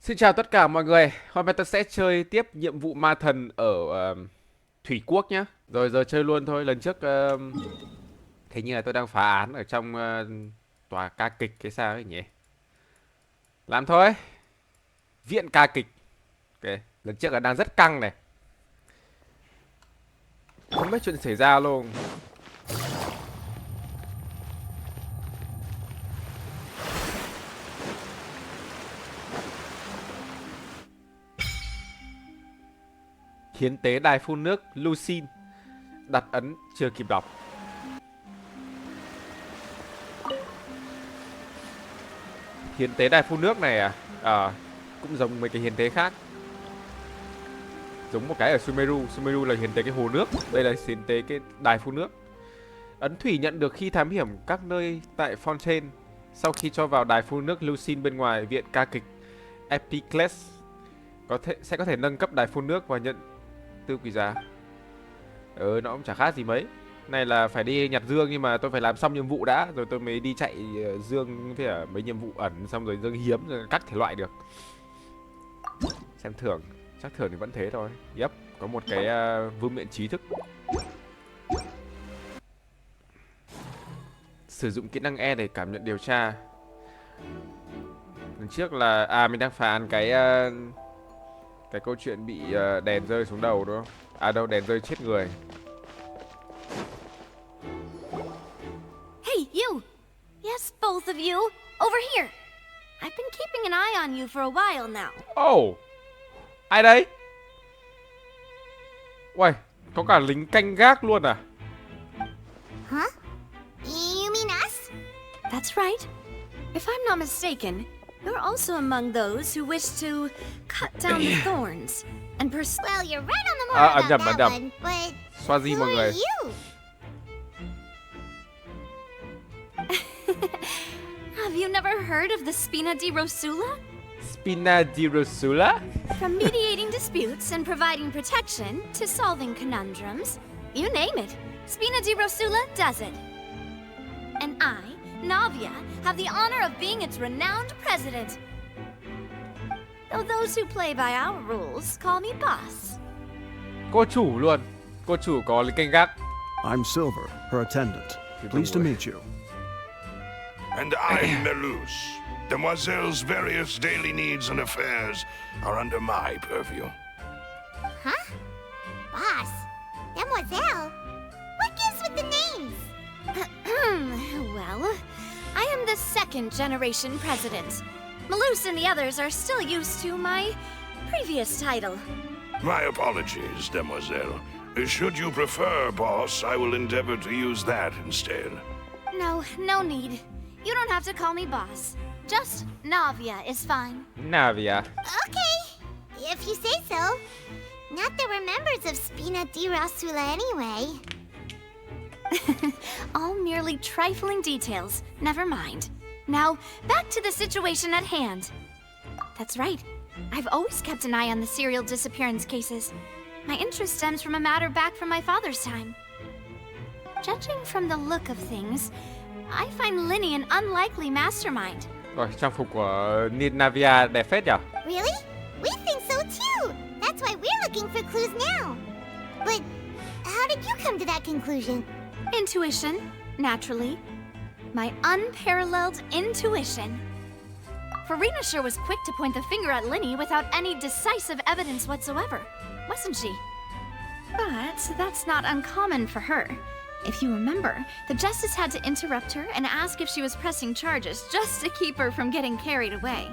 Xin chào tất cả mọi người. Hôm nay tôi sẽ chơi tiếp nhiệm vụ ma thần ở Thủy Quốc nhé. Rồi giờ chơi luôn thôi. Lần trước hình như là tôi đang phá án ở trong tòa ca kịch cái sao ấy nhỉ? Làm thôi. Viện ca kịch. Ok. Lần trước là đang rất căng này. Không biết chuyện xảy ra luôn. Hiến tế đài phun nước Lucin. Đặt ấn chưa kịp đọc. Hiến tế đài phun nước này à? Cũng giống mấy cái hiến tế khác. Giống một cái ở Sumeru. Sumeru là hiến tế cái hồ nước. Đây là hiến tế cái đài phun nước. Ấn thủy nhận được khi thám hiểm các nơi tại Fontaine. Sau khi cho vào đài phun nước Lucin bên ngoài viện ca kịch Epicles sẽ có thể nâng cấp đài phun nước và nhận tư quý giá. Nó cũng chả khác gì mấy. Này là phải đi nhặt dương, nhưng mà tôi phải làm xong nhiệm vụ đã rồi tôi mới đi chạy dương với mấy nhiệm vụ ẩn, xong rồi dương hiếm rồi các thể loại được. Xem thưởng, chắc thưởng thì vẫn thế thôi. Yep, có một cái vương miện trí thức. Sử dụng kỹ năng E để cảm nhận điều tra. Lần trước là mình đang phá án cái câu chuyện bị đèn rơi xuống đầu đúng không? Đâu, đèn rơi chết người. Hey, you! Yes, both of you! Over here! I've been keeping an eye on you for a while now. Oh! Ai đấy? Uầy, có cả lính canh gác luôn à? Huh? You mean us? That's right. If I'm not mistaken, you're also among those who wish to cut down the thorns and pursue... Well, you're right on the mark about that one, but Xoa gì mọi who người? are you? Have you never heard of the Spina di Rosula? Spina di Rosula? From mediating disputes and providing protection to solving conundrums, you name it, Spina di Rosula does it. And I, Navia, have the honor of being its renowned president. Though those who play by our rules call me boss. Cô chủ luôn. Cô chủ có lính canh gác. I'm Silver, her attendant. Pleased to meet you. And I'm Melus. Demoiselle's various daily needs and affairs are under my purview. Huh? Boss? Demoiselle? What gives with the names? Well, I am the second generation president. Malus and the others are still used to my previous title. My apologies, Demoiselle. Should you prefer, boss, I will endeavor to use that instead. No need. You don't have to call me boss. Just Navia is fine. Navia. Okay, if you say so. Not that we're members of Spina di Rosula anyway. All merely trifling details. Never mind. Now, back to the situation at hand. That's right. I've always kept an eye on the serial disappearance cases. My interest stems from a matter back from my father's time. Judging from the look of things, I find Lyney an unlikely mastermind. Rồi, trang phục của Navia đẹp phết nhỉ? Really? We think so too. That's why we're looking for clues now. But how did you come to that conclusion? Intuition, naturally. My unparalleled intuition. Farina sure was quick to point the finger at Lyney without any decisive evidence whatsoever, wasn't she? But that's not uncommon for her. If you remember, the justice had to interrupt her and ask if she was pressing charges just to keep her from getting carried away.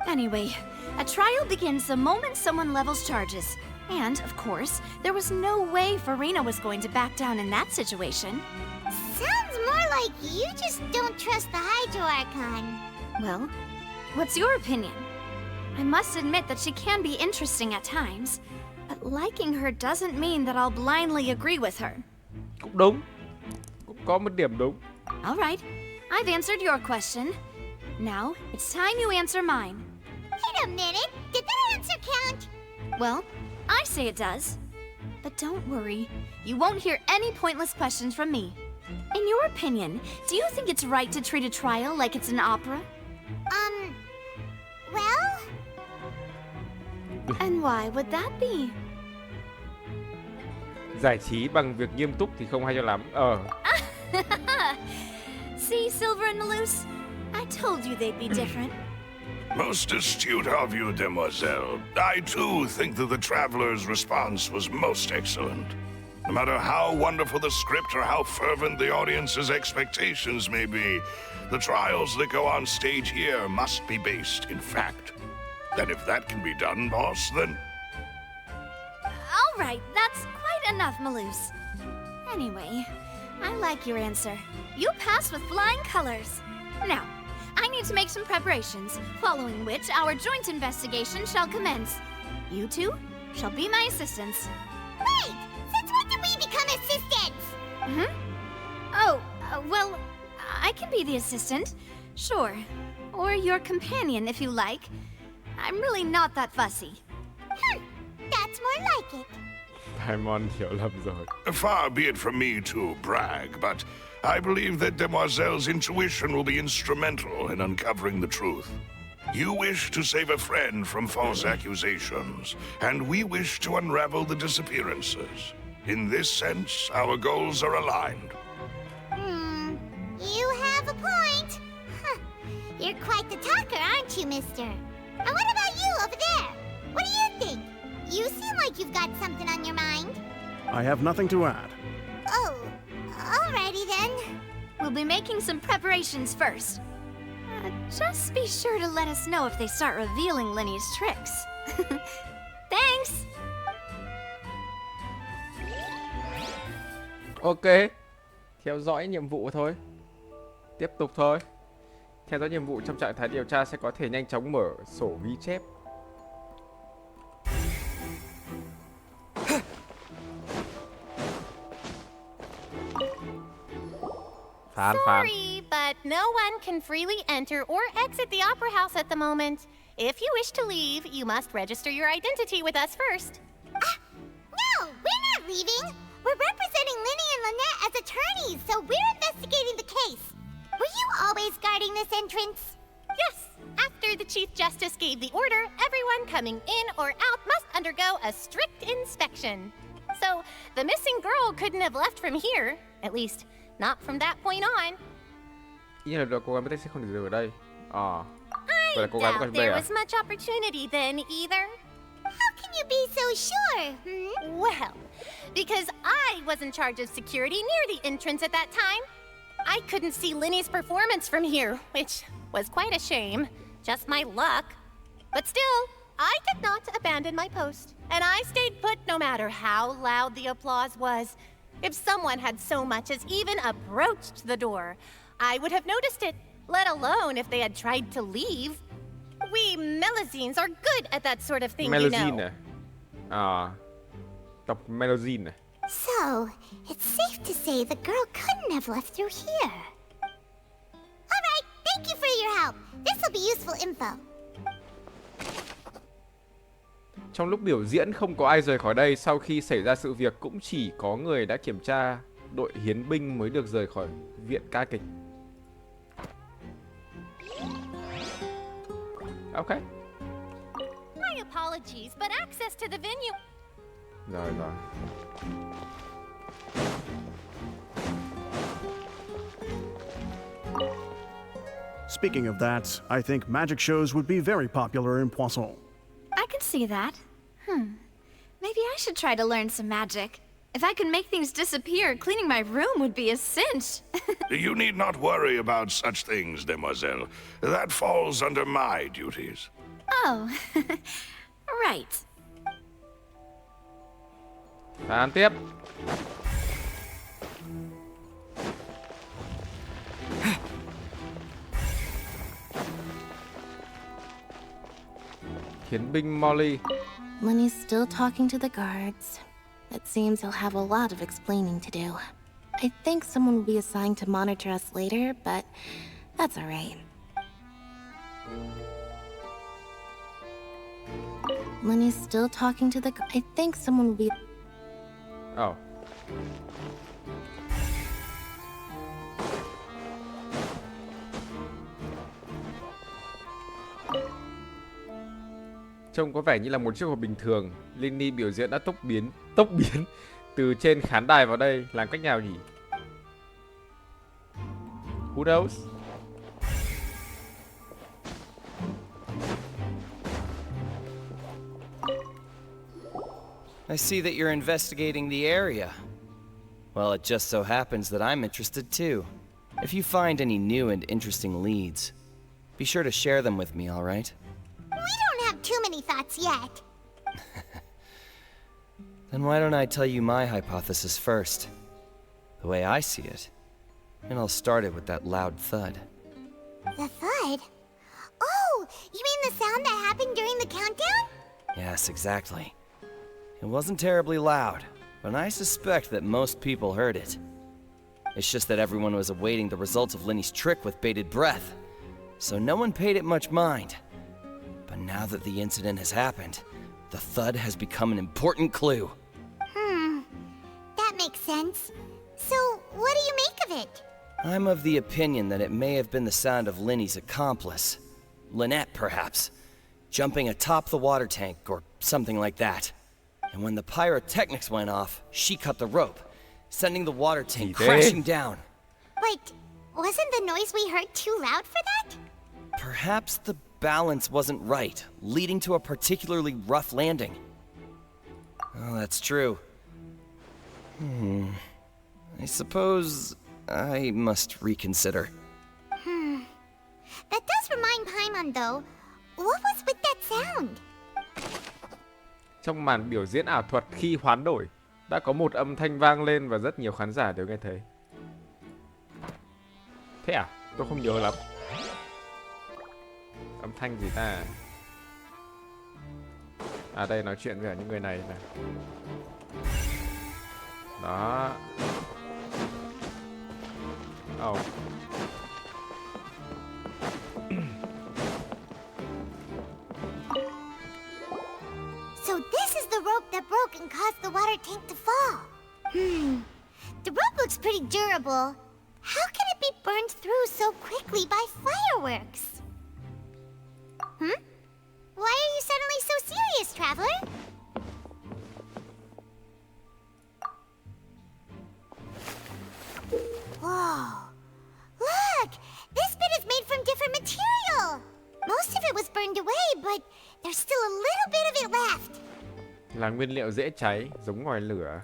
Anyway, a trial begins the moment someone levels charges. And, of course, there was no way Farina was going to back down in that situation. Sounds more like you just don't trust the Hydroarchon. Well, what's your opinion? I must admit that she can be interesting at times, but liking her doesn't mean that I'll blindly agree with her. Cũng đúng. Cũng có một điểm đúng. All right, I've answered your question. Now, it's time you answer mine. Wait a minute, did that answer count? Well, I say it does. But don't worry, you won't hear any pointless questions from me. In your opinion, do you think it's right to treat a trial like it's an opera? Well, And why would that be? Giải trí bằng việc nghiêm túc thì không hay cho lắm. See, Silver and Maloose? I told you they'd be different. Most astute of you, demoiselle. I too think that the traveler's response was most excellent. No matter how wonderful the script or how fervent the audience's expectations may be, the trials that go on stage here must be based in fact. And if that can be done, boss, then... All right, that's quite enough, Maloose. Anyway, I like your answer. You passed with flying colors. Now, I need to make some preparations, following which our joint investigation shall commence. You two shall be my assistants. Wait! Since when did we become assistants? Oh, well, I can be the assistant, sure. Or your companion, if you like. I'm really not that fussy. That's more like it. Paimon hiểu lầm rồi. Far be it from me to brag, but I believe that Demoiselle's intuition will be instrumental in uncovering the truth. You wish to save a friend from false accusations, and we wish to unravel the disappearances. In this sense, our goals are aligned. You have a point. You're quite the talker, aren't you, mister? And what about you over there? What do you think? You seem like you've got something on your mind. I have nothing to add. Oh, alrighty then. We'll be making some preparations first. Just be sure to let us know if they start revealing Lyney's tricks. Thanks! Ok. Theo dõi nhiệm vụ thôi. Tiếp tục thôi. Theo dõi nhiệm vụ trong trạng thái điều tra sẽ có thể nhanh chóng mở sổ ghi chép. Phán. Sorry, but no one can freely enter or exit the Opera House at the moment. If you wish to leave, you must register your identity with us first. No, we're not leaving. We're representing Lyney and Lynette as attorneys, so we're investigating the case. Were you always guarding this entrance? Yes, after the Chief Justice gave the order, everyone coming in or out must undergo a strict inspection. So, the missing girl couldn't have left from here. At least, not from that point on. Ý là cô gái mới sẽ không được ở đây. I Vậy là cô gái doubt vẫn there đây à? was much opportunity then either. How can you be so sure? Well, because I was in charge of security near the entrance at that time. I couldn't see Lyney's performance from here, which was quite a shame. Just my luck. But still, I did not abandon my post, and I stayed put no matter how loud the applause was. If someone had so much as even approached the door, I would have noticed it, let alone if they had tried to leave. We Melazines are good at that sort of thing, you Melazine know. à? Đọc Melazine này. So, it's safe to say the girl couldn't have left through here. Alright, thank you for your help. This will be useful info. Trong lúc biểu diễn không có ai rời khỏi đây. Sau khi xảy ra sự việc cũng chỉ có người đã kiểm tra đội hiến binh mới được rời khỏi viện ca kịch. Ok. My apologies, but access to the venue... Rồi. Speaking of that, I think magic shows would be very popular in Poisson. I can see that. Maybe I should try to learn some magic. If I could make things disappear, cleaning my room would be a cinch. You need not worry about such things, demoiselle. That falls under my duties. Oh, right. Phán tiếp. Hiến binh Molly. Lyney's still talking to the guards. It seems he'll have a lot of explaining to do. I think someone will be assigned to monitor us later, but that's all right. Lyney's still talking to the... I think someone will be... Oh. Trông có vẻ như là một chiếc hộp bình thường. Lyney biểu diễn đã tốc biến từ trên khán đài vào đây. Làm cách nào nhỉ? Who knows? I see that you're investigating the area. Well, it just so happens that I'm interested too. If you find any new and interesting leads, be sure to share them with me, all right? We don't have too many thoughts yet. Then why don't I tell you my hypothesis first? The way I see it. And I'll start it with that loud thud. The thud? Oh, you mean the sound that happened during the countdown? Yes, exactly. It wasn't terribly loud, but I suspect that most people heard it. It's just that everyone was awaiting the results of Lyney's trick with bated breath, so no one paid it much mind. But now that the incident has happened, the thud has become an important clue. That makes sense. So, what do you make of it? I'm of the opinion that it may have been the sound of Lyney's accomplice. Lynette, perhaps. Jumping atop the water tank, or something like that. And when the pyrotechnics went off, she cut the rope, sending the water tank crashing down. But wasn't the noise we heard too loud for that? Perhaps the balance wasn't right, leading to a particularly rough landing. Oh, that's true. I suppose I must reconsider. That does remind Paimon though. What was with that sound? Trong màn biểu diễn ảo thuật khi hoán đổi, đã có một âm thanh vang lên và rất nhiều khán giả đều nghe thấy. Thế à? Tôi không nhớ lắm. Âm thanh gì ta? À đây, nói chuyện với những người này nè. Đó. Oh. So this is the rope that broke and caused the water tank to fall. The rope looks pretty durable. How can it be burned through so quickly by fireworks? Why are you suddenly so serious, Traveler? Whoa. Look! This bit is made from different material! Most of it was burned away, but there's still a little bit of it left. Là nguyên liệu dễ cháy, giống ngòi lửa.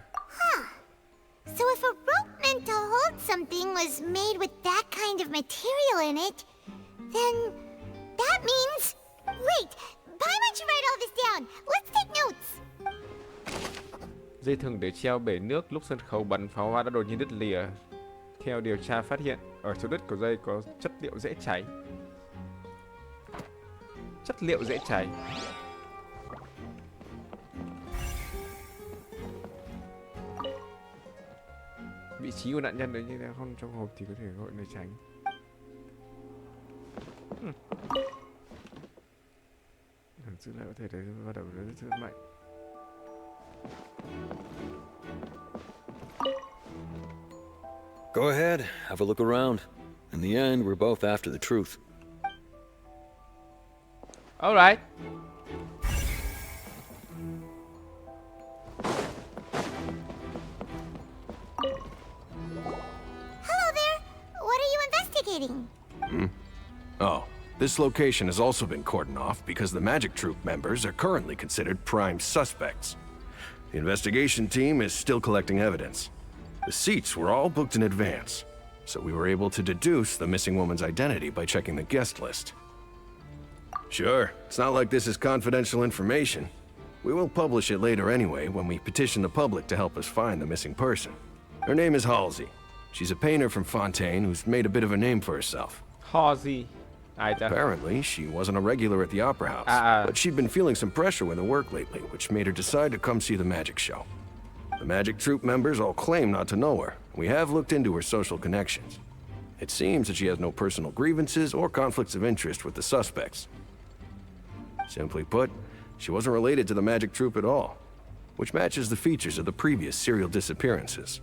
So if a rope meant to hold something was made with that kind of material in it, then that means... Wait! Paimon should write all this down. Let's take notes. Dây thừng để treo bể nước lúc sân khấu bắn pháo hoa đã đột nhiên đứt lìa. Theo điều tra phát hiện, ở chỗ đứt của dây có chất liệu dễ cháy. Chất liệu dễ cháy. Vị trí của nạn nhân đấy như thế không trong hộp thì có thể gọi nơi tránh. Giữ lại có thể đấy bắt đầu rất mạnh. Go ahead, have a look around. In the end, we're both after the truth. All right. Hello there. What are you investigating? Oh, this location has also been cordoned off because the Magic Troupe members are currently considered prime suspects. The investigation team is still collecting evidence. The seats were all booked in advance, so we were able to deduce the missing woman's identity by checking the guest list. Sure, it's not like this is confidential information. We will publish it later anyway when we petition the public to help us find the missing person. Her name is Halsey. She's a painter from Fontaine who's made a bit of a name for herself. Halsey. Apparently, she wasn't a regular at the Opera House, but she'd been feeling some pressure with her work lately, which made her decide to come see the magic show. The Magic Troupe members all claim not to know her. We have looked into her social connections. It seems that she has no personal grievances or conflicts of interest with the suspects. Simply put, she wasn't related to the Magic Troupe at all, which matches the features of the previous serial disappearances.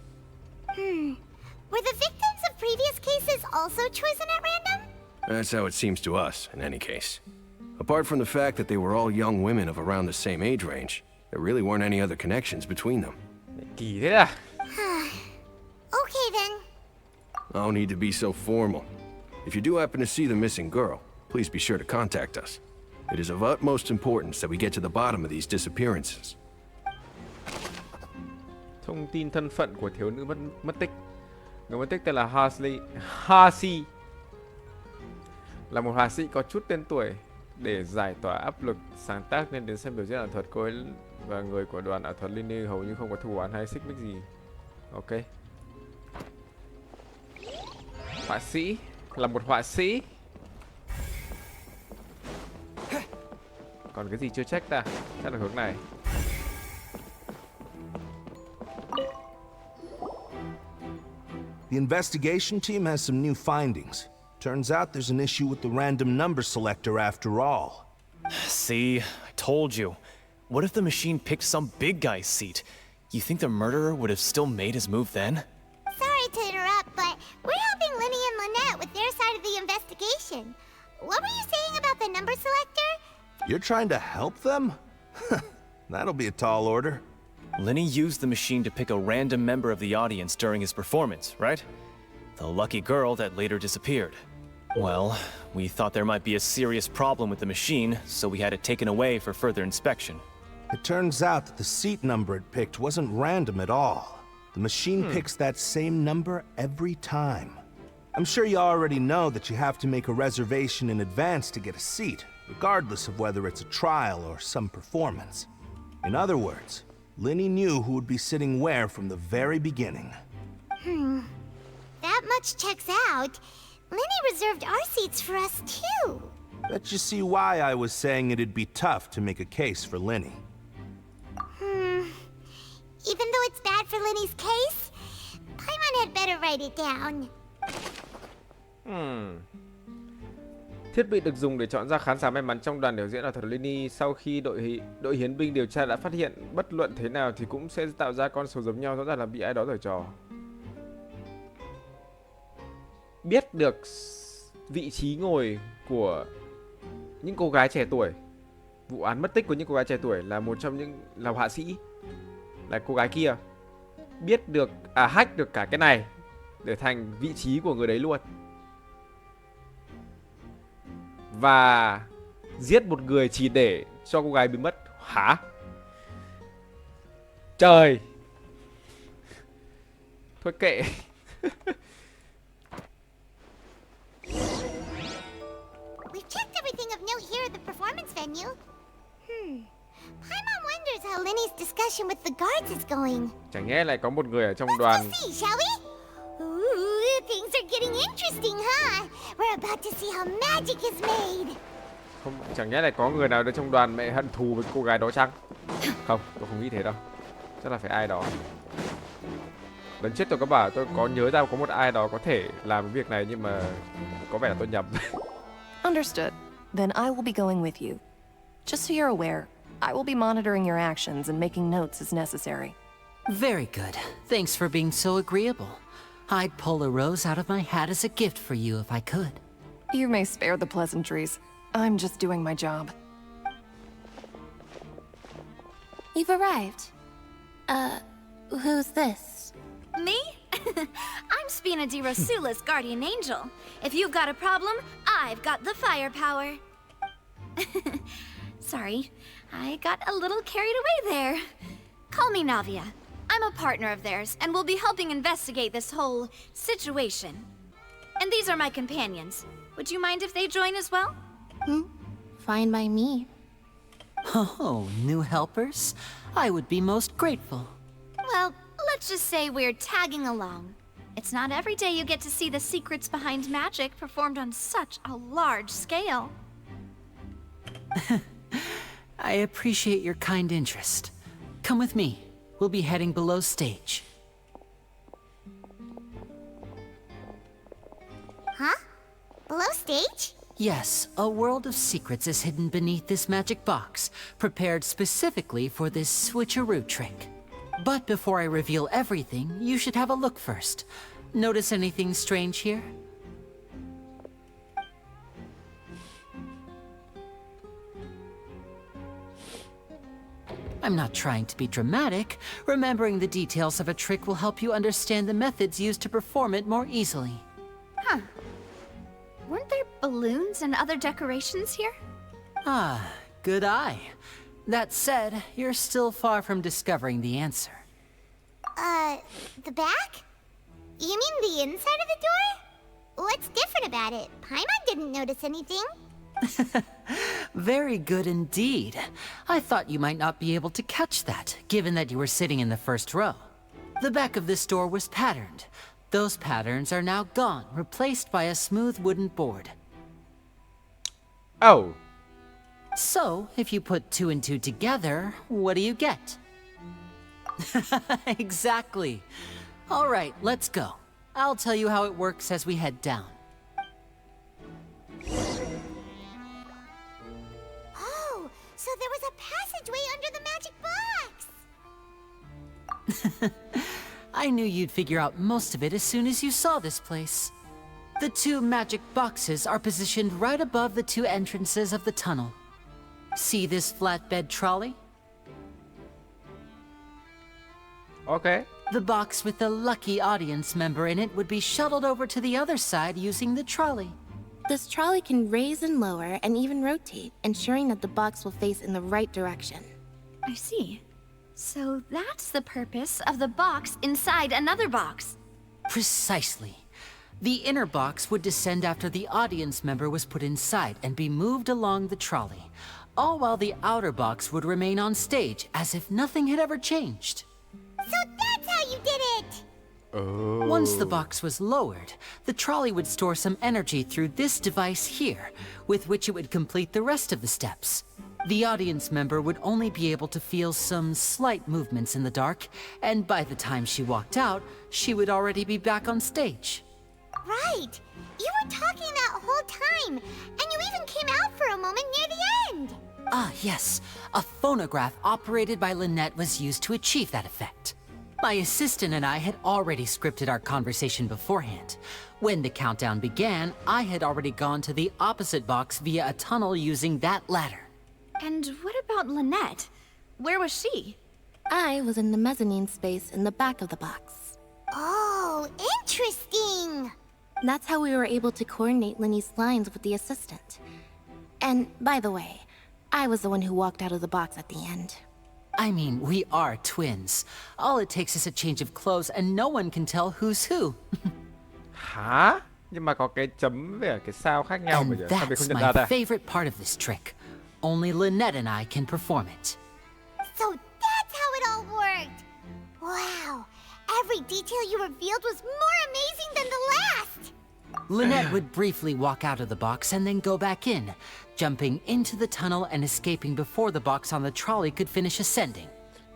Were the victims of previous cases also chosen at random? That's how it seems to us, in any case. Apart from the fact that they were all young women of around the same age range, there really weren't any other connections between them. Kỳ thế à? Okay then. No need to be so formal. If you do happen to see the missing girl, please be sure to contact us. It is of utmost importance that we get to the bottom of these disappearances. Thông tin thân phận của thiếu nữ mất tích. Người mất tích tên là Harsi, là một họa sĩ có chút tên tuổi. Để giải tỏa áp lực sáng tác nên đến xem biểu diễn ảo thuật. Cô ấy và người của đoàn ảo thuật Lyney hầu như không có thù oán hay xích mích gì. Ok. Họa sĩ, là một họa sĩ. Còn cái gì chưa check ta? Chắc là hướng này. The investigation team has some new findings. Turns out there's an issue with the random number selector after all. See, I told you. What if the machine picked some big guy's seat? You think the murderer would have still made his move then? Sorry to interrupt, but we're helping Lyney and Lynette with their side of the investigation. What were you saying about the number selector? You're trying to help them? That'll be a tall order. Lyney used the machine to pick a random member of the audience during his performance, right? The lucky girl that later disappeared. Well, we thought there might be a serious problem with the machine, so we had it taken away for further inspection. It turns out that the seat number it picked wasn't random at all. The machine picks that same number every time. I'm sure you already know that you have to make a reservation in advance to get a seat, regardless of whether it's a trial or some performance. In other words, Lyney knew who would be sitting where from the very beginning. That much checks out. Lyney reserved our seats for us too. That you see why I was saying it'd be tough to make a case for Lyney. Even though it's bad for Lyney's case, Paimon had better write it down. Thiết bị được dùng để chọn ra khán giả may mắn trong đoàn biểu diễn ảo thuật Lyney sau khi đội hiến binh điều tra đã phát hiện bất luận thế nào thì cũng sẽ tạo ra con số giống nhau, rõ ràng là bị ai đó giở trò. Biết được vị trí ngồi của những cô gái trẻ tuổi, vụ án mất tích của những cô gái trẻ tuổi là một trong những là họa sĩ, là cô gái kia biết được hack được cả cái này để thành vị trí của người đấy luôn, và giết một người chỉ để cho cô gái biến mất. Hả? Trời. Thôi kệ. We've checked everything of note here at the performance venue. Paimon wonders how Lyney's discussion with the guards is going. Chẳng nhẽ lại có một người ở trong đoàn. Let's go see, shall we? Ooh, things are getting interesting, huh? We're about to see how magic is made. Không, chẳng nhẽ lại có người nào ở trong đoàn mẹ hận thù với cô gái đó chăng? Không, tôi không nghĩ thế đâu. Chắc là phải ai đó. Lần trước tôi có bảo tôi có nhớ ra có một ai đó có thể làm cái việc này, nhưng mà có vẻ là tôi nhầm. Understood. Then I will be going with you. Just so you're aware, I will be monitoring your actions and making notes as necessary. Very good. Thanks for being so agreeable. I'd pull a rose out of my hat as a gift for you if I could. You may spare the pleasantries. I'm just doing my job. You've arrived. Who's this? Me? I'm Spina di Rosula's guardian angel. If you've got a problem, I've got the firepower. Sorry, I got a little carried away there. Call me Navia. I'm a partner of theirs, and will be helping investigate this whole situation. And these are my companions. Would you mind if they join as well? Fine by me. Oh, new helpers? I would be most grateful. Well, let's just say we're tagging along. It's not every day you get to see the secrets behind magic performed on such a large scale. I appreciate your kind interest. Come with me. We'll be heading below stage. Huh? Below stage? Yes, a world of secrets is hidden beneath this magic box, prepared specifically for this switcheroo trick. But before I reveal everything, you should have a look first. Notice anything strange here? I'm not trying to be dramatic. Remembering the details of a trick will help you understand the methods used to perform it more easily. Huh. Weren't there balloons and other decorations here? Ah, good eye. That said, you're still far from discovering the answer. The back? You mean the inside of the door? What's different about it? Paimon didn't notice anything. Very good indeed. I thought you might not be able to catch that, given that you were sitting in the first row. The back of this door was patterned. Those patterns are now gone, replaced by a smooth wooden board. Oh. So, if you put 2 and 2 together, what do you get? Exactly. All right, let's go. I'll tell you how it works as we head down. Oh, so there was a passageway under the magic box! I knew you'd figure out most of it as soon as you saw this place. The 2 magic boxes are positioned right above the 2 entrances of the tunnel. See this flatbed trolley? Okay. The box with the lucky audience member in it would be shuttled over to the other side using the trolley. This trolley can raise and lower and even rotate, ensuring that the box will face in the right direction. I see. So that's the purpose of the box inside another box. Precisely. The inner box would descend after the audience member was put inside and be moved along the trolley, all while the outer box would remain on stage as if nothing had ever changed. So that's how you did it! Oh. Once the box was lowered, the trolley would store some energy through this device here, with which it would complete the rest of the steps. The audience member would only be able to feel some slight movements in the dark, and by the time she walked out, she would already be back on stage. Right! You were talking that whole time, and you even came out for a moment near the end! Ah, yes. A phonograph operated by Lynette was used to achieve that effect. My assistant and I had already scripted our conversation beforehand. When the countdown began, I had already gone to the opposite box via a tunnel using that ladder. And what about Lynette? Where was she? I was in the mezzanine space in the back of the box. Oh, interesting! That's how we were able to coordinate Lyney's lines with the assistant. And, by the way, I was the one who walked out of the box at the end. I mean, we are twins. All it takes is a change of clothes and no one can tell who's who. Hả? Nhưng mà có cái chấm với cái sao khác nhau mà And sao mình không that's nhận ra my ta? favorite part of this trick. Only Lynette and I can perform it. So that's how it all worked! Wow! Every detail you revealed was more amazing than the last! Lynette would briefly walk out of the box and then go back in, jumping into the tunnel and escaping before the box on the trolley could finish ascending.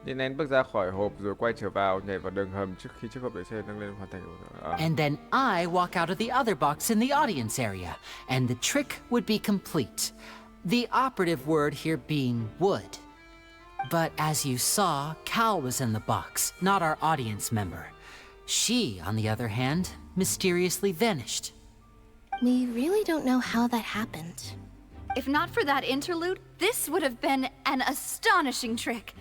Lyney bước ra khỏi hộp rồi quay trở vào, nhảy vào đường hầm trước khi chiếc hộp để xe nâng lên hoàn thành. And then I walk out of the other box in the audience area, and the trick would be complete. The operative word here being would. But as you saw, Cal was in the box, not our audience member. She, on the other hand, mysteriously vanished. We really don't know how that happened. If not for that interlude, this would have been an astonishing trick.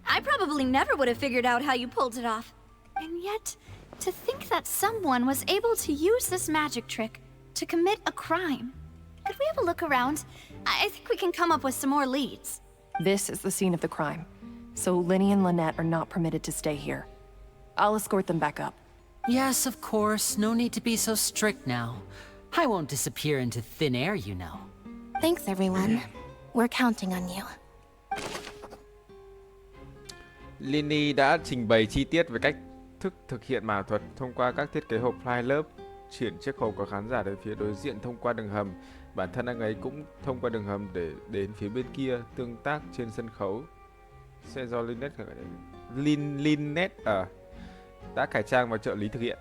I probably never would have figured out how you pulled it off. And yet, to think that someone was able to use this magic trick to commit a crime. Could we have a look around? I think we can come up with some more leads. This is the scene of the crime, so Lyney and Lynette are not permitted to stay here. I'll escort them back up. Yes, of course. No need to be so strict now. I won't disappear into thin air, you know. Thanks, everyone. We're counting on you. Lyney đã trình bày chi tiết về cách thức thực hiện ma thuật thông qua các thiết kế hộp fly lớp, chuyển chiếc hộp của khán giả đến phía đối diện thông qua đường hầm. Bản thân anh ấy cũng thông qua đường hầm để đến phía bên kia, tương tác trên sân khấu. Sẽ do Lynette đã cải trang và trợ lý thực hiện.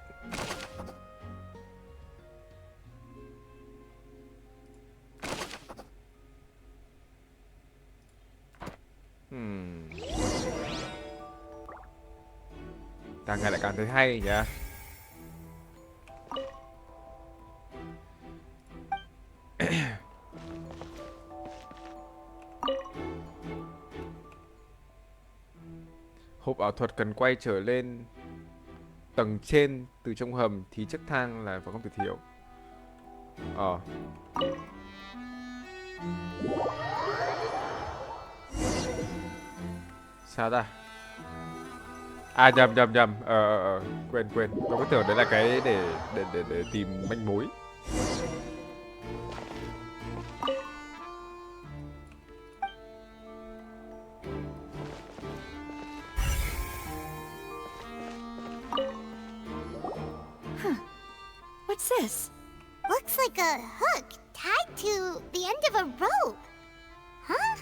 Càng ngày lại càng thấy hay nhỉ. Hộp ảo thuật cần quay trở lên tầng trên từ trong hầm thì chiếc thang là phải không thể thiếu. Sao ta? À nhầm. Quên. Tôi cứ tưởng đấy là cái để tìm manh mối. What's this? Looks like a hook tied to the end of a rope. Huh?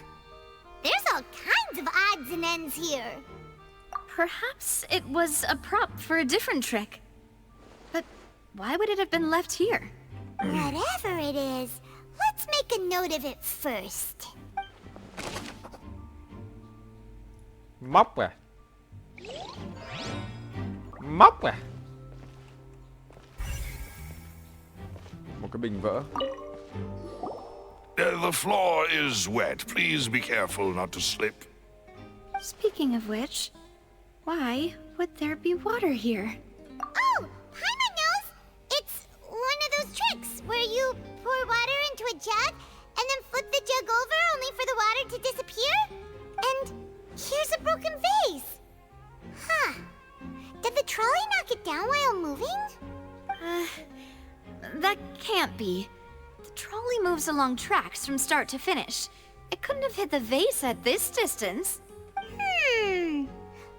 There's all kinds of odds and ends here. Perhaps it was a prop for a different trick. But why would it have been left here? Whatever it is, let's make a note of it first. Móc à? Một cái bình vỡ. The floor is wet. Please be careful not to slip. Speaking of which, why would there be water here? Oh, Paimon knows! It's one of those tricks where you pour water into a jug and then flip the jug over only for the water to disappear. And here's a broken vase. Huh. Did the trolley knock it down while moving? That can't be. The trolley moves along tracks from start to finish. It couldn't have hit the vase at this distance.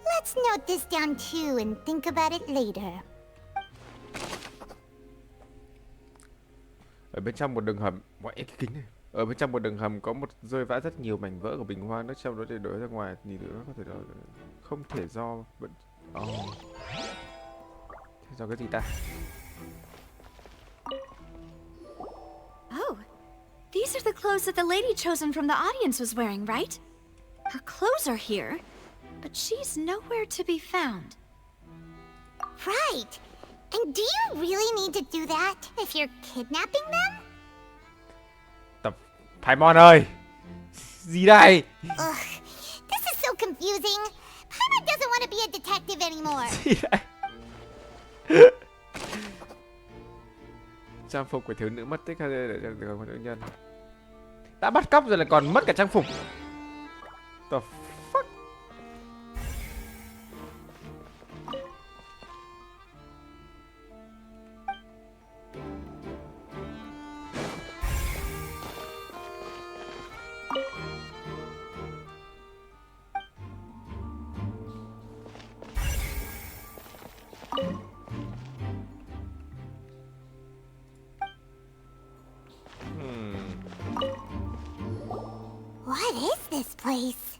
Let's note this down too and think about it later. Ở bên trong một đường hầm, cái kính này. Ở bên trong một đường hầm có một rơi vãi rất nhiều mảnh vỡ của bình hoa nước trong đó để đổ ra ngoài. Nhìn nữa nó có thể không thể do vẫn. Thế do cái gì ta? Oh, these are the clothes that the lady chosen from the audience was wearing, right? Her clothes are here, but she's nowhere to be found. Right. And do you really need to do that if you're kidnapping them? Tập Paimon ơi. Gì đây? Ugh, this is so confusing. Paimon doesn't want to be a detective anymore. Gì đây? Trang phục của thiếu nữ mất tích hay để cho được nữ nhân. Đã bắt cóc rồi lại còn mất cả trang phục. The fuck? What is this place?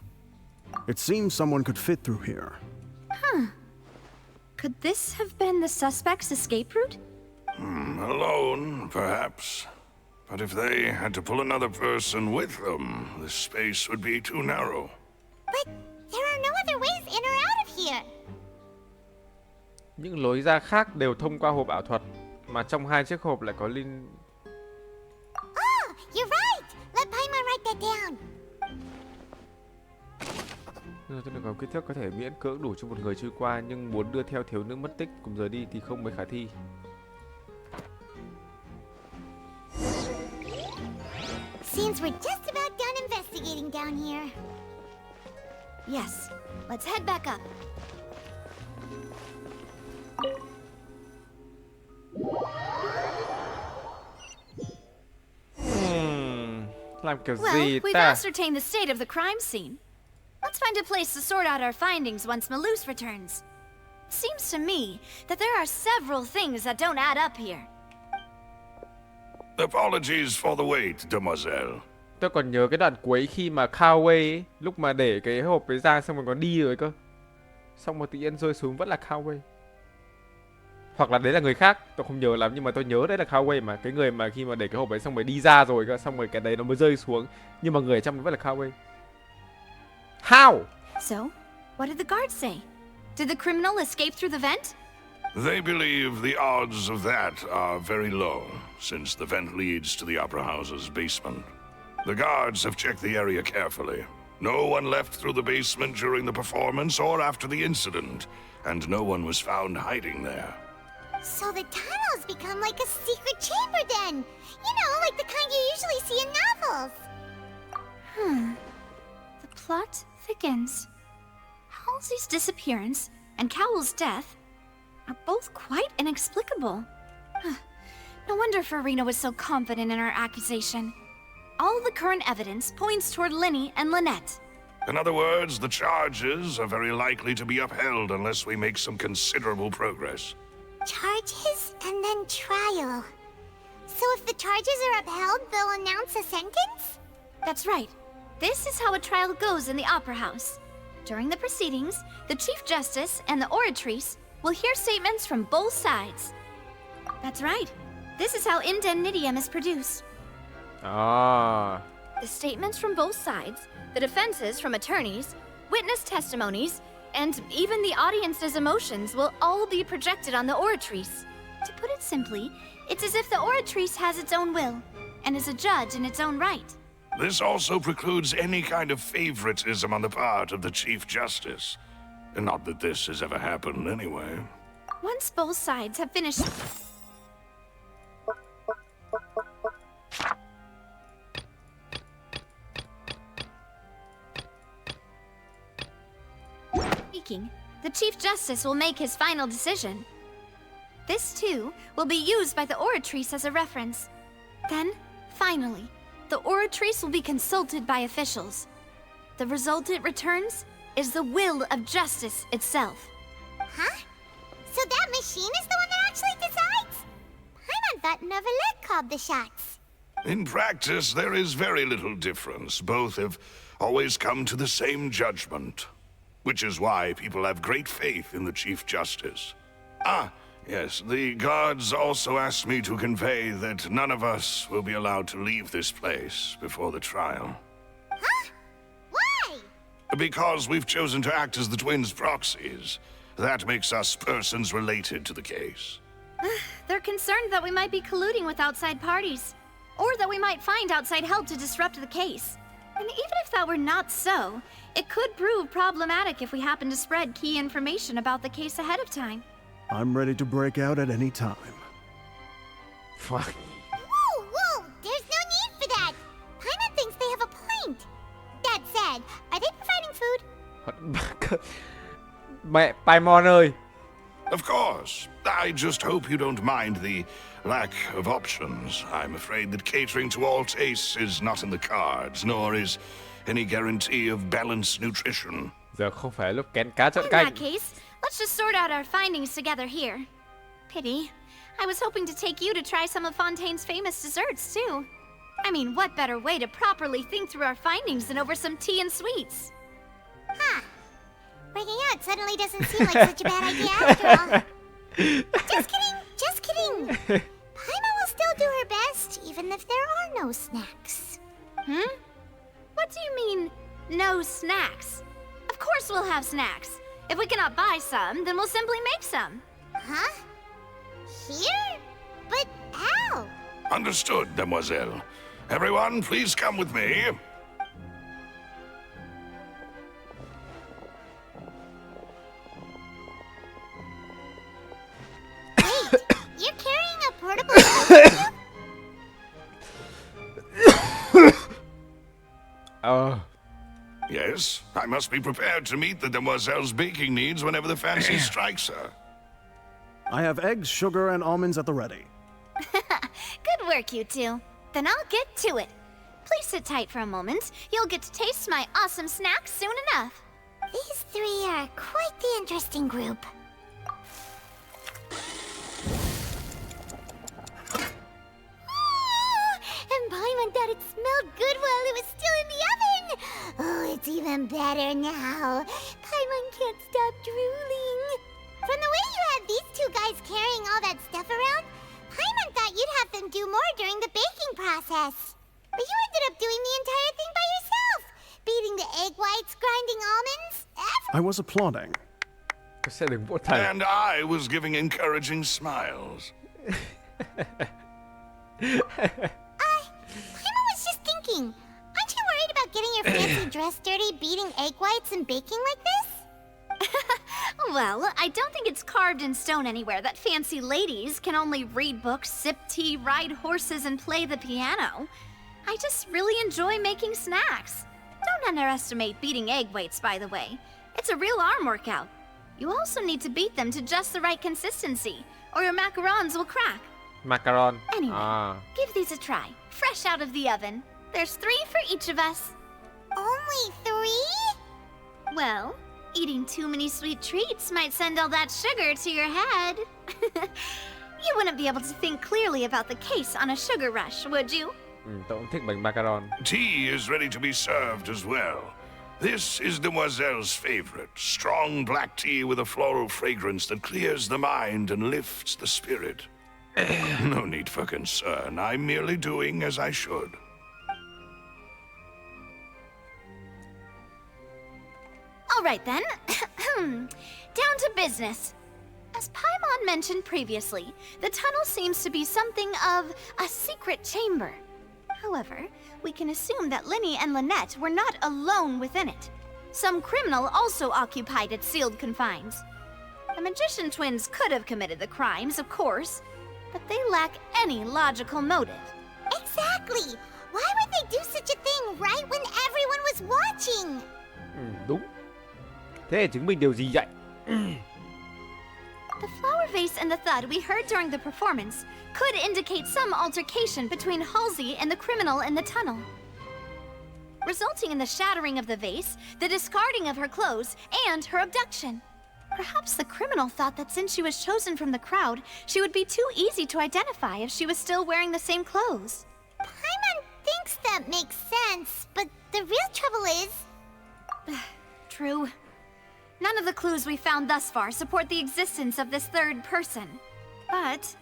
It seems someone could fit through here. Could this have been the suspect's escape route? Alone, perhaps. But if they had to pull another person with them, the space would be too narrow. But there are no other ways in or out of here. Những lối ra khác đều thông qua hộp ảo thuật, mà trong hai chiếc hộp lại có Lyney. Oh, you're right. Let Paimon write that down. Tôi được có kích thước có thể miễn cưỡng đủ cho một người trôi qua, nhưng muốn đưa theo thiếu nữ mất tích cùng rời đi thì không mấy khả thi. Seems we're just about done investigating down here. Yes, let's head back up. Làm kiểu Well, gì we've ta? ascertained the state of the crime scene. Let's find a place to sort out our findings once Malus returns. Seems to me that there are several things that don't add up here. Apologies for the wait, demoiselle. Tôi còn nhớ cái đoạn cuối khi mà Kawaii ấy, lúc mà để cái hộp ấy ra xong rồi còn đi rồi cơ. Xong rồi tự nhiên rơi xuống vẫn là Kawaii. Hoặc là đấy là người khác, tôi không nhớ lắm nhưng mà tôi nhớ đấy là Kawaii mà. Cái người mà khi mà để cái hộp ấy xong rồi đi ra rồi cơ, xong rồi cái đấy nó mới rơi xuống. Nhưng mà người ở trong vẫn là Kawaii. How? So, what did the guards say? Did the criminal escape through the vent? They believe the odds of that are very low, since the vent leads to the Opera House's basement. The guards have checked the area carefully. No one left through the basement during the performance or after the incident, and no one was found hiding there. So the tunnels become like a secret chamber then. You know, like the kind you usually see in novels. The plot thickens. Halsey's disappearance and Cowell's death are both quite inexplicable. No wonder Farina was so confident in her accusation. All the current evidence points toward Lyney and Lynette. In other words, the charges are very likely to be upheld unless we make some considerable progress. Charges and then trial. So if the charges are upheld, they'll announce a sentence? That's right. This is how a trial goes in the Opera House. During the proceedings, the Chief Justice and the oratrice will hear statements from both sides. That's right. This is how indemnitium is produced. Ah. The statements from both sides, the defenses from attorneys, witness testimonies, and even the audience's emotions will all be projected on the oratrice. To put it simply, it's as if the oratrice has its own will, and is a judge in its own right. This also precludes any kind of favoritism on the part of the Chief Justice. And not that this has ever happened anyway. Once both sides have finished... speaking, the Chief Justice will make his final decision. This, too, will be used by the oratrice as a reference. Then, finally, the oratrice will be consulted by officials. The result it returns is the will of justice itself. Huh? So that machine is the one that actually decides? Paimon thought Navia called the shots. In practice, there is very little difference. Both have always come to the same judgment. Which is why people have great faith in the Chief Justice. Ah, yes, the guards also asked me to convey that none of us will be allowed to leave this place before the trial. Huh? Why? Because we've chosen to act as the twins' proxies. That makes us persons related to the case. They're concerned that we might be colluding with outside parties, or that we might find outside help to disrupt the case. And even if that were not so, it could prove problematic if we happen to spread key information about the case ahead of time. I'm ready to break out at any time. Fuck. Whoa, whoa! There's no need for that! Paimon thinks they have a point. That said, are they providing food? Mẹ Paimon ơi. Of course. I just hope you don't mind the lack of options. I'm afraid that catering to all tastes is not in the cards, nor is any guarantee of balanced nutrition. Giờ không phải lúc kén cá chọn In canh. that case, let's just sort out our findings together here. Pity. I was hoping to take you to try some of Fontaine's famous desserts, too. I mean, what better way to properly think through our findings than over some tea and sweets? Huh. Breaking out suddenly doesn't seem like such a bad idea after all. Just kidding, just kidding. Paimon will still do her best, even if there are no snacks. What do you mean, no snacks? Of course we'll have snacks. If we cannot buy some, then we'll simply make some. Huh? Here? But how? Understood, Demoiselle. Everyone, please come with me. Wait, you're carrying a portable tube? Yes, I must be prepared to meet the Demoiselle's baking needs whenever the fancy strikes her. I have eggs, sugar, and almonds at the ready. Good work, you two. Then I'll get to it. Please sit tight for a moment. You'll get to taste my awesome snacks soon enough. These three are quite the interesting group. And Paimon thought it smelled good while it was still in the oven. Oh, it's even better now. Paimon can't stop drooling. From the way you had these two guys carrying all that stuff around, Paimon thought you'd have them do more during the baking process. But you ended up doing the entire thing by yourself. Beating the egg whites, grinding almonds, I was applauding. And I was giving encouraging smiles. Paimon was just thinking, aren't you worried about getting your fancy dress dirty beating egg whites and baking like this? Well, I don't think it's carved in stone anywhere that fancy ladies can only read books, sip tea, ride horses, and play the piano. I just really enjoy making snacks. Don't underestimate beating egg whites, by the way. It's a real arm workout. You also need to beat them to just the right consistency, or your macarons will crack. Macaron. Anyway, give these a try. Fresh out of the oven. There's 3 for each of us. Only 3? Well, eating too many sweet treats might send all that sugar to your head. You wouldn't be able to think clearly about the case on a sugar rush, would you? Tớ cũng thích bánh macaron. Tea is ready to be served as well. This is Demoiselle's favorite, strong black tea with a floral fragrance that clears the mind and lifts the spirit. No need for concern. I'm merely doing as I should. All right then. Down to business. As Paimon mentioned previously, the tunnel seems to be something of a secret chamber. However, we can assume that Lyney and Lynette were not alone within it. Some criminal also occupied its sealed confines. The magician twins could have committed the crimes, of course, but they lack any logical motive. Exactly! Why would they do such a thing right when everyone was watching? Đúng. Thế để chứng minh điều gì vậy? The flower vase and the thud we heard during the performance could indicate some altercation between Halsey and the criminal in the tunnel, resulting in the shattering of the vase, the discarding of her clothes, and her abduction. Perhaps the criminal thought that since she was chosen from the crowd, she would be too easy to identify if she was still wearing the same clothes. Paimon thinks that makes sense, but the real trouble is... True. None of the clues we found thus far support the existence of this third person. But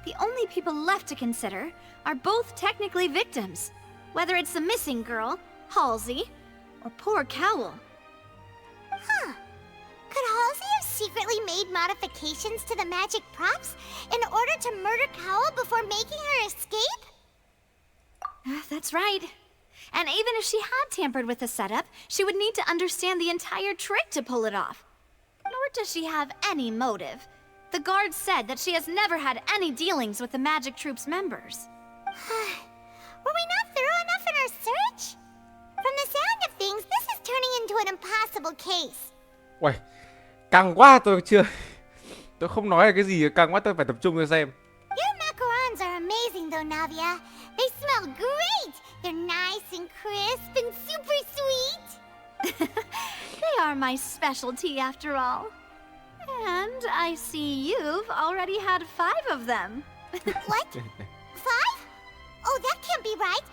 the only people left to consider are both technically victims, whether it's the missing girl, Halsey, or poor Cowell. Huh. Could Halsey have secretly made modifications to the magic props in order to murder Cowell before making her escape? That's right. And even if she had tampered with the setup, she would need to understand the entire trick to pull it off. Nor does she have any motive. The guards said that she has never had any dealings with the magic troop's members. Were we not thorough enough in our search? From the sound of things, this is turning into an impossible case. Uầy, căng quá, tôi không nói là cái gì, căng quá, tôi phải tập trung để xem. Your macarons are amazing though, Navia. They smell great! They're nice and crisp and super sweet! They are my specialty after all. And I see you've already had 5 of them. What? 5? Oh, that can't be right.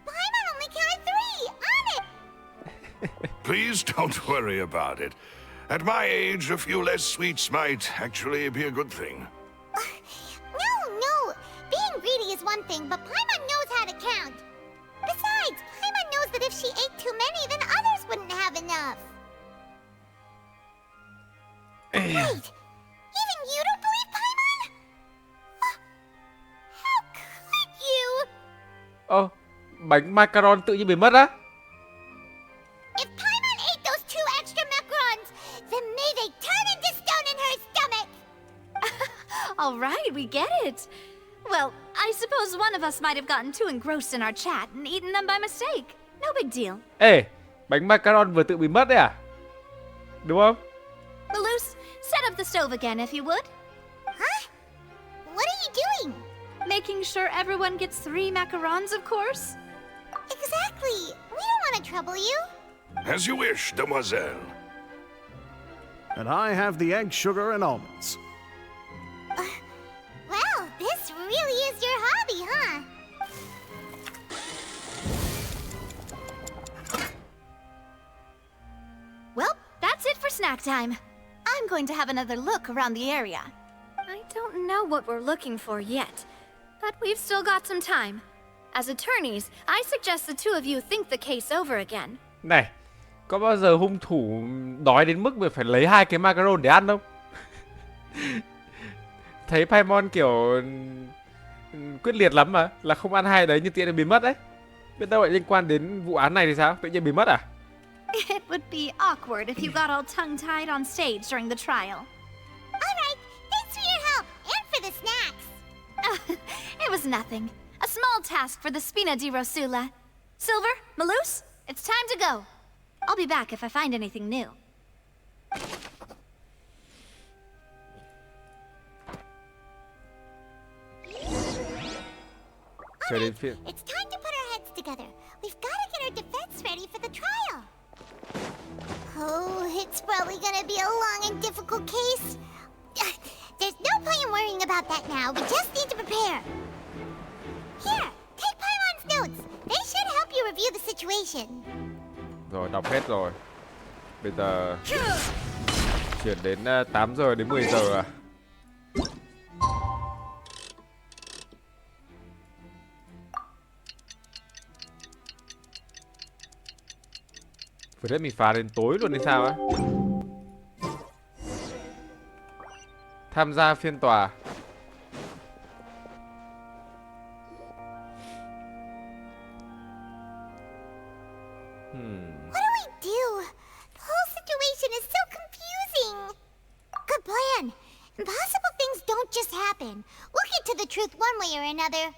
Paimon only counted 3! On it! Please don't worry about it. At my age, a few less sweets might actually be a good thing. No! Being greedy is one thing, but Paimon knows how to count. Besides, Paimon knows that if she ate too many, then others wouldn't have enough. Wait, even you don't believe Paimon? How could you? Bánh macaron tự nhiên bị mất á? If Paimon ate those 2 extra macarons, then may they turn into stone in her stomach! All right, we get it. Well, I suppose one of us might have gotten too engrossed in our chat and eaten them by mistake. No big deal. Ê, bánh macaron vừa tự bị mất đấy à? Đúng không? Malus, set up the stove again if you would. Huh? What are you doing? Making sure everyone gets 3 macarons, of course. Exactly. We don't want to trouble you. As you wish, Demoiselle. And I have the egg, sugar, and almonds. Well, this really is your hobby, huh? Well, that's it for snack time. I'm going to have another look around the area. I don't know what we're looking for yet, but we've still got some time. As attorneys, I suggest the two of you think the case over again. Này, có bao giờ hung thủ đói đến mức phải lấy 2 cái macaron để ăn không? Thấy Paimon kiểu quyết liệt lắm mà, là không ăn 2 đấy nhưng tiện biến mất đấy. Biết đâu lại liên quan đến vụ án này thì sao? Tự nhiên bị mất à? It would be awkward if you got all tongue-tied on stage during the trial. Alright, thanks for your help, and for the snacks. It was nothing. A small task for the Spina di Rosula. Silver, Malus, it's time to go. I'll be back if I find anything new. Alright, it's time to put our heads together. We've got to get our defense ready for the trial. Oh, it's probably gonna be a long and difficult case. There's no point in worrying about that now. We just need to prepare. Here, take Paimon's notes. They should help you review the situation. Rồi, đọc hết rồi. Bây giờ chuyển đến 8 giờ đến 10 giờ à? Phải đấy mình phá đến tối luôn hay sao á? Tham gia phiên tòa. What do we do? The whole situation is so confusing. Good plan. Impossible things don't just happen. We'll get to the truth one way or another.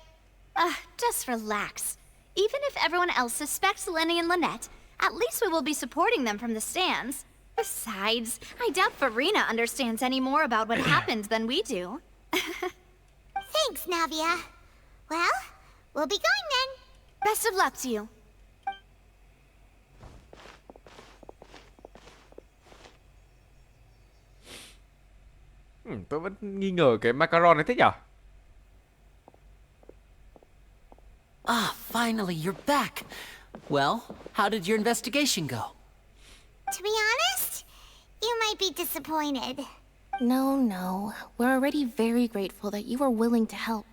Just relax. Even if everyone else suspects Lyney and Lynette, at least we will be supporting them from the stands. Besides, I doubt Farina understands any more about what happened than we do. Thanks, Navia. Well, we'll be going then. Best of luck to you. Tôi vẫn nghi ngờ cái macaron này thế nhở? Ah, finally, you're back. Well, how did your investigation go? To be honest, you might be disappointed. No. We're already very grateful that you were willing to help.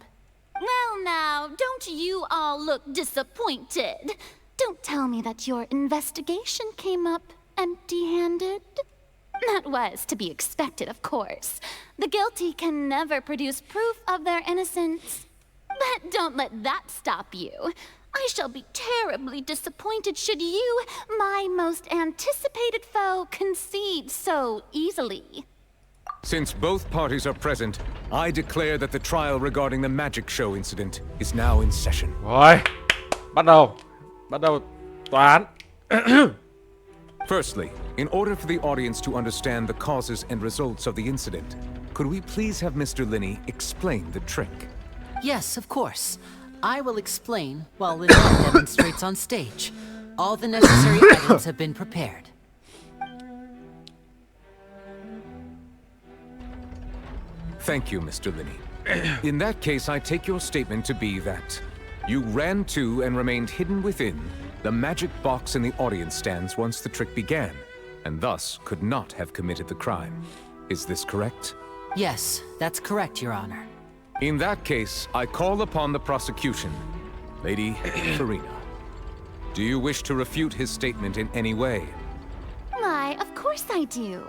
Well now, don't you all look disappointed. Don't tell me that your investigation came up empty-handed. That was to be expected, of course. The guilty can never produce proof of their innocence. But don't let that stop you. I shall be terribly disappointed should you, my most anticipated foe, concede so easily. Since both parties are present, I declare that the trial regarding the magic show incident is now in session. Rồi, bắt đầu tòa án. Firstly, in order for the audience to understand the causes and results of the incident, could we please have Mr. Lyney explain the trick? Yes, of course. I will explain while Lyney demonstrates on stage. All the necessary items have been prepared. Thank you, Mr. Lyney. In that case, I take your statement to be that you ran to and remained hidden within the magic box in the audience stands once the trick began, and thus could not have committed the crime. Is this correct? Yes, that's correct, Your Honor. In that case, I call upon the prosecution. Lady Farina, do you wish to refute his statement in any way? Why, of course I do.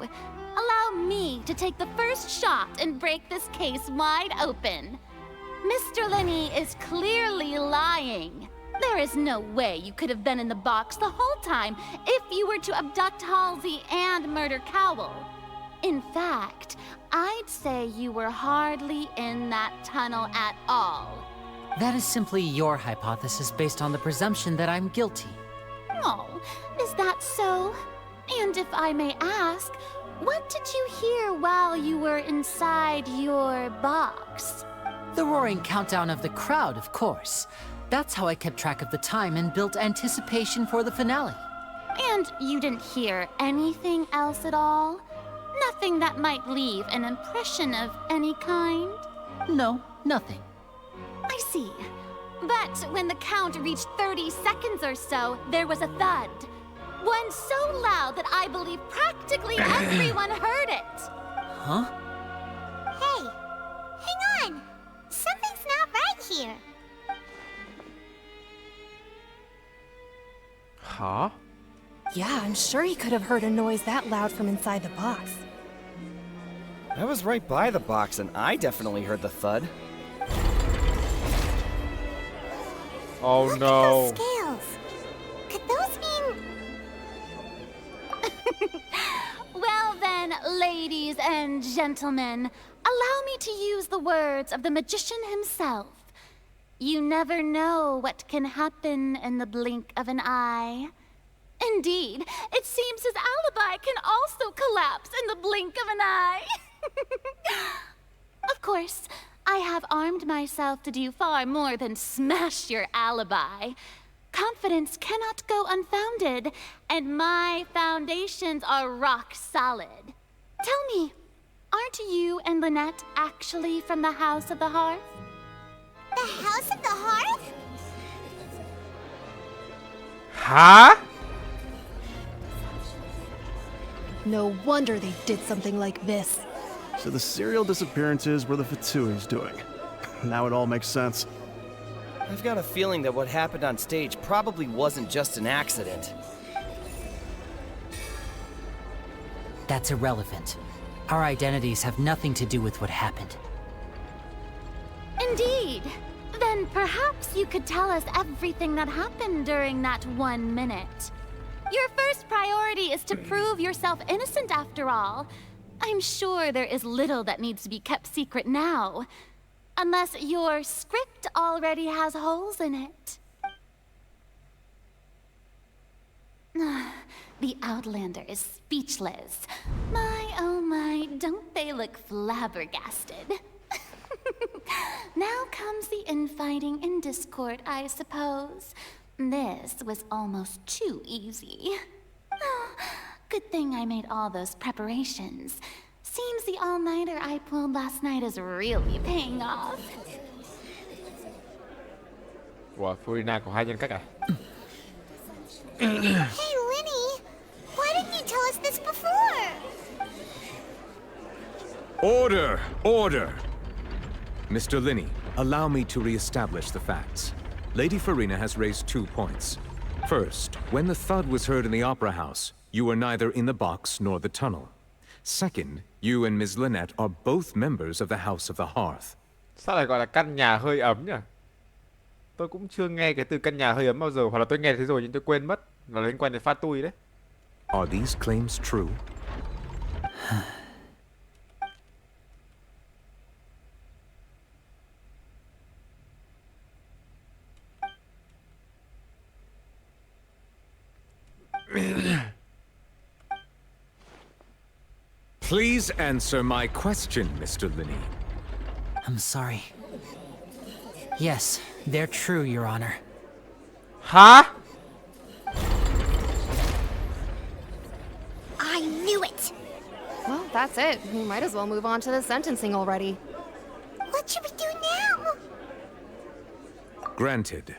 Allow me to take the first shot and break this case wide open. Mr. Lyney is clearly lying. There is no way you could have been in the box the whole time if you were to abduct Halsey and murder Cowell. In fact, I'd say you were hardly in that tunnel at all. That is simply your hypothesis based on the presumption that I'm guilty. Oh, is that so? And if I may ask, what did you hear while you were inside your box? The roaring countdown of the crowd, of course. That's how I kept track of the time and built anticipation for the finale. And you didn't hear anything else at all? Nothing that might leave an impression of any kind? No, nothing. I see. But when the count reached 30 seconds or so, there was a thud. One so loud that I believe practically everyone heard it. Huh? Hey, hang on. Something's not right here. Huh? Yeah, I'm sure he could have heard a noise that loud from inside the box. I was right by the box and I definitely heard the thud. Oh no. Scale. smiles. Could those mean... Well then, ladies and gentlemen, allow me to use the words of the magician himself. You never know what can happen in the blink of an eye. Indeed, it seems his alibi can also collapse in the blink of an eye. Of course, I have armed myself to do far more than smash your alibi. Confidence cannot go unfounded, and my foundations are rock solid. Tell me, aren't you and Lynette actually from the House of the Hearth? The House of the Hearth? Hả? No wonder they did something like this. So the serial disappearances were the Fatui's doing. Now it all makes sense. I've got a feeling that what happened on stage probably wasn't just an accident. That's irrelevant. Our identities have nothing to do with what happened. Indeed. Then perhaps you could tell us everything that happened during that 1 minute. Your first priority is to prove yourself innocent after all. I'm sure there is little that needs to be kept secret now. Unless your script already has holes in it. The Outlander is speechless. My, oh my, don't they look flabbergasted? Now comes the infighting and discord, I suppose. This was almost too easy. Good thing I made all those preparations. Seems the all-nighter I pulled last night is really paying off. Ủa, Furina có hai nhân cách à? Hey, Lyney! Why didn't you tell us this before? Order! Order! Mr. Lyney, allow me to re-establish the facts. Lady Farina has raised 2 points. First, when the thud was heard in the Opera House, you were neither in the box nor the tunnel. Second, you and Ms. Lynette are both members of the House of the Hearth. Sao lại gọi là căn nhà hơi ấm nhỉ? Tôi cũng chưa nghe cái từ căn nhà hơi ấm bao giờ, hoặc là tôi nghe thế rồi nhưng tôi quên mất. Nó liên quan đến pha tui đấy. Are these claims true? Please answer my question, Mr. Lyney. I'm sorry. Yes, they're true, Your Honor. Hả? I knew it! Well, that's it. We might as well move on to the sentencing already. What should we do now? Granted.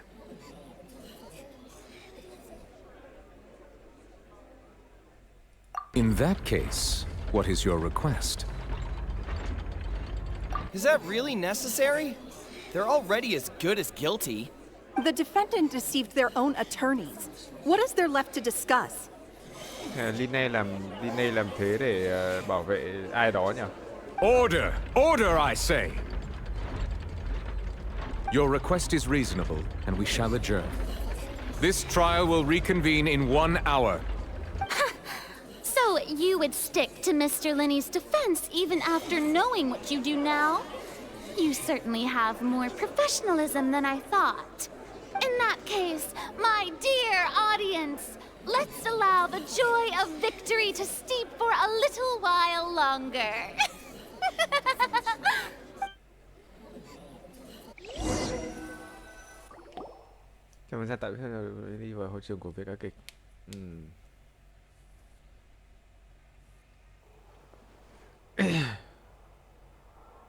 In that case, what is your request? Is that really necessary? They're already as good as guilty. The defendant deceived their own attorneys. What is there left to discuss? Lyney làm thế để bảo vệ ai đó nhỉ? Order! Order, I say! Your request is reasonable, and we shall adjourn. This trial will reconvene in 1 hour. So you would stick to Mr. Lyney's defense even after knowing what you do now? You certainly have more professionalism than I thought. In that case, my dear audience, let's allow the joy of victory to steep for a little while longer. Chào mừng tại đi vào hội trường của việc ca kịch.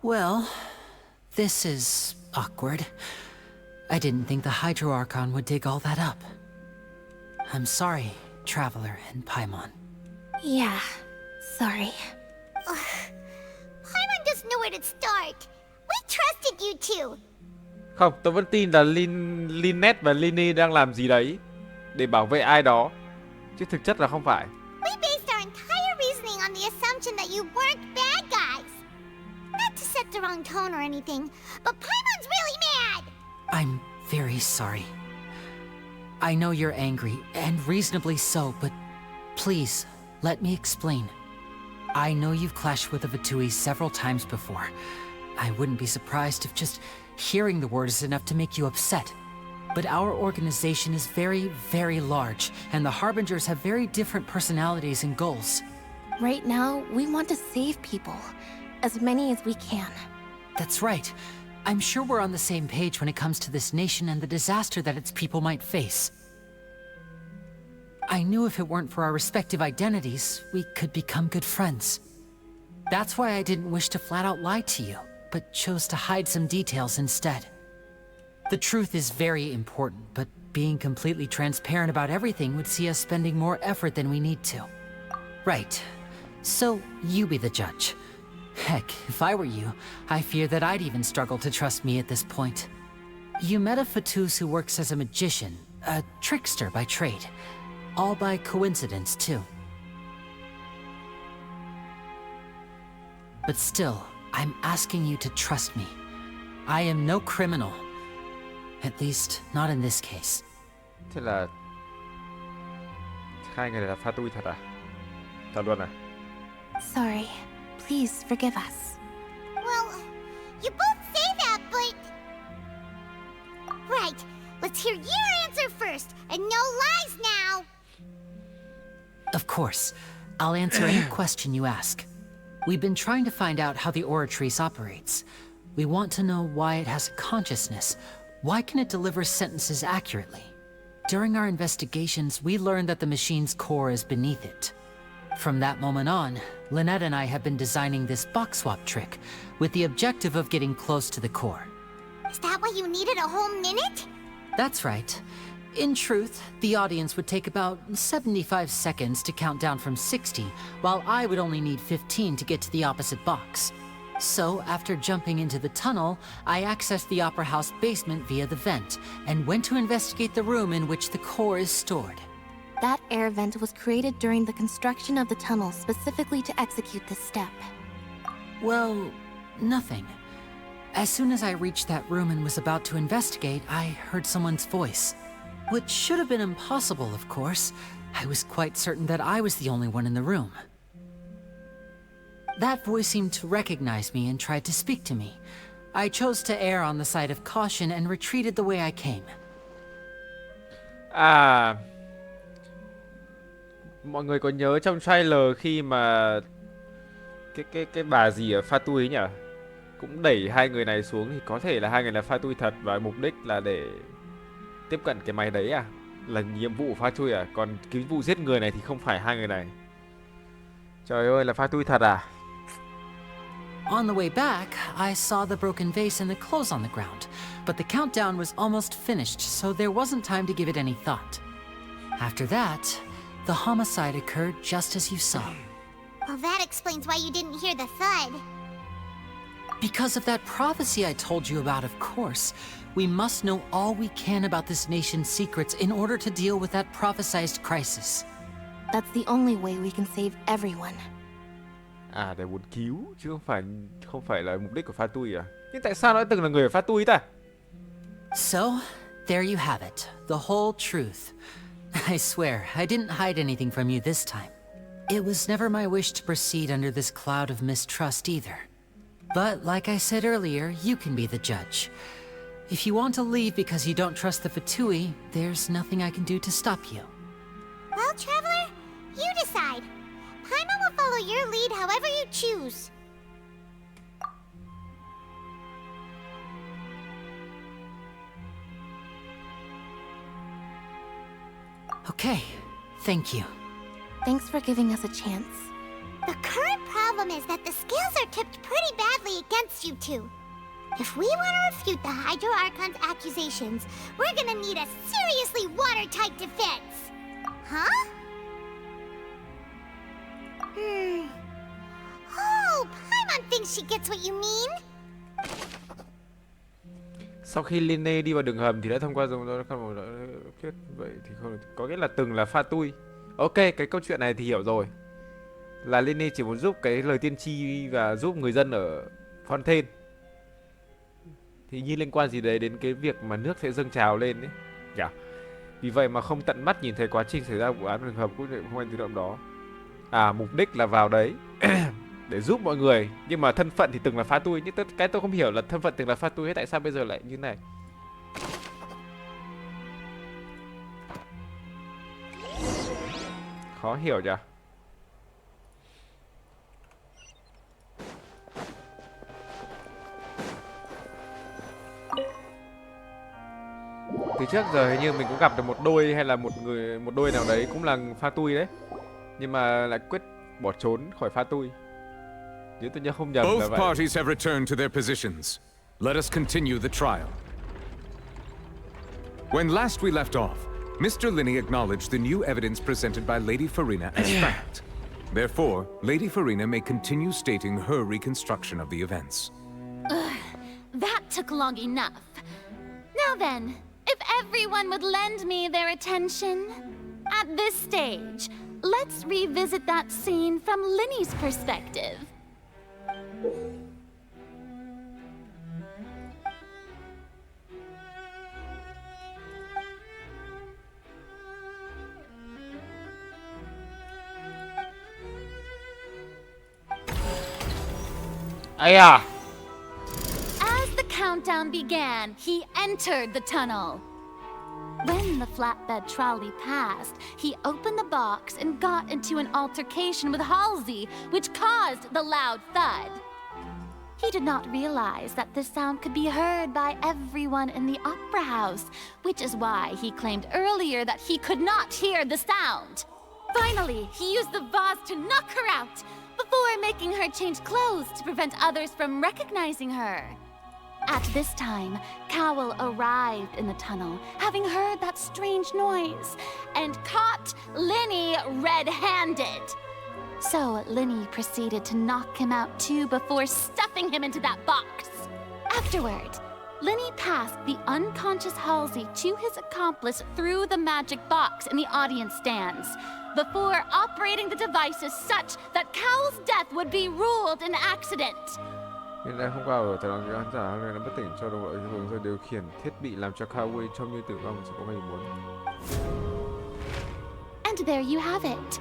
Well, this is awkward. I didn't think the Hydro Archon would dig all that up. I'm sorry, Traveler and Paimon. Yeah, sorry. Paimon doesn't know where to start. We trusted you two. Không, tôi vẫn tin là Lynette và Lyney đang làm gì đấy để bảo vệ ai đó, chứ thực chất là không phải. We based our entire reasoning on the assumption that you weren't bad guys. Not to set the wrong tone or anything, but Paimon's really mad. I'm very sorry. I know you're angry, and reasonably so, but please, let me explain. I know you've clashed with the Fatui several times before. I wouldn't be surprised if just hearing the word is enough to make you upset. But our organization is very, very large, and the Harbingers have very different personalities and goals. Right now, we want to save people. As many as we can. That's right. I'm sure we're on the same page when it comes to this nation and the disaster that its people might face. I knew if it weren't for our respective identities, we could become good friends. That's why I didn't wish to flat out lie to you, but chose to hide some details instead. The truth is very important, but being completely transparent about everything would see us spending more effort than we need to. Right. So, you be the judge. Heck, if I were you, I fear that I'd even struggle to trust me at this point. You met a Fatus who works as a magician, a trickster by trade. All by coincidence, too. But still, I'm asking you to trust me. I am no criminal. At least, not in this case. Thế là hai người này là Fatui thật à? Thật luôn à? Sorry. Please forgive us. Well, you both say that, but... Right, let's hear your answer first, and no lies now! Of course. I'll answer any question you ask. We've been trying to find out how the Oratrice operates. We want to know why it has a consciousness. Why can it deliver sentences accurately? During our investigations, we learned that the machine's core is beneath it. From that moment on, Lynette and I have been designing this box swap trick with the objective of getting close to the core. Is that why you needed a whole minute? That's right. In truth, the audience would take about 75 seconds to count down from 60, while I would only need 15 to get to the opposite box. So, after jumping into the tunnel, I accessed the Opera House basement via the vent, and went to investigate the room in which the core is stored. That air vent was created during the construction of the tunnel specifically to execute this step. Well, nothing. As soon as I reached that room and was about to investigate, I heard someone's voice. Which should have been impossible, of course. I was quite certain that I was the only one in the room. That voice seemed to recognize me and tried to speak to me. I chose to err on the side of caution and retreated the way I came. À, mọi người có nhớ trong trailer khi mà cái bà gì ở Fatui ấy nhỉ? Cũng đẩy hai người này xuống thì có thể là hai người là Fatui thật và mục đích là để tiếp cận cái máy đấy à? Là nhiệm vụ của Fatui à? Còn cái vụ giết người này thì không phải hai người này. Trời ơi, là Fatui thật à? On the way back, I saw the broken vase and the clothes on the ground, but the countdown was almost finished, so there wasn't time to give it any thought. After that, the homicide occurred just as you saw. Well, that explains why you didn't hear the thud. Because of that prophecy I told you about, of course. We must know all we can about this nation's secrets in order to deal with that prophesized crisis. That's the only way we can save everyone. À, để muốn cứu chứ không phải là mục đích của Fatui à? Nhưng tại sao nó từng là người ở Fatui ta? So, there you have it, the whole truth. I swear, I didn't hide anything from you this time. It was never my wish to proceed under this cloud of mistrust either. But like I said earlier, you can be the judge. If you want to leave because you don't trust the Fatui, there's nothing I can do to stop you. Well, Traveler, you decide. Paimon will follow your lead however you choose. Okay, thank you. Thanks for giving us a chance. The current problem is that the scales are tipped pretty badly against you two. If we want to refute the Hydro Archon's accusations, we're gonna need a seriously watertight defense. Huh? Oh, Paimon thinks she gets what you mean. Sau khi Lyney đi vào đường hầm thì đã thông qua dòng kết vậy thì không có nghĩa là từng là Fatui. Ok, cái câu chuyện này thì hiểu rồi. Là Lyney chỉ muốn giúp cái lời tiên tri và giúp người dân ở Fontaine. Thì như liên quan gì đấy đến cái việc mà nước sẽ dâng trào lên ấy. Yeah. Vì vậy mà không tận mắt nhìn thấy quá trình xảy ra vụ án, trường hợp cũng không anh tự động đó. À, mục đích là vào đấy để giúp mọi người, nhưng mà thân phận thì từng là phá tui. Nhưng cái tôi không hiểu là thân phận từng là phá tui, tại sao bây giờ lại như này? Khó hiểu nhỉ? Từ trước giờ hình như mình cũng gặp được một đôi hay là một đôi nào đấy cũng là pha tui đấy, nhưng mà lại quyết bỏ trốn khỏi pha tui. Nếu tôi nhớ không nhầm là Both vậy. parties have returned to their positions. Let us continue the trial. When last we left off, Mr. Lyney acknowledged the new evidence presented by Lady Farina as fact. Therefore, Lady Farina may continue stating her reconstruction of the events. That took long enough. Now then, if everyone would lend me their attention. At this stage, let's revisit that scene from Lyney's perspective. Aya! As the countdown began, he entered the tunnel. When the flatbed trolley passed, he opened the box and got into an altercation with Halsey, which caused the loud thud. He did not realize that this sound could be heard by everyone in the opera house, which is why he claimed earlier that he could not hear the sound. Finally, he used the vase to knock her out, before making her change clothes to prevent others from recognizing her. At this time, Cowell arrived in the tunnel, having heard that strange noise, and caught Lyney red-handed. So Lyney proceeded to knock him out too before stuffing him into that box. Afterward, Lyney passed the unconscious Halsey to his accomplice through the magic box in the audience stands, before operating the devices such that Cowell's death would be ruled an accident. Hiện nay hôm qua ở thời khán giả này đã bất tỉnh cho đồng đội hướng rồi điều khiển thiết bị làm cho Cowell trông như tử vong, sẽ có ngày muốn. And there you have it.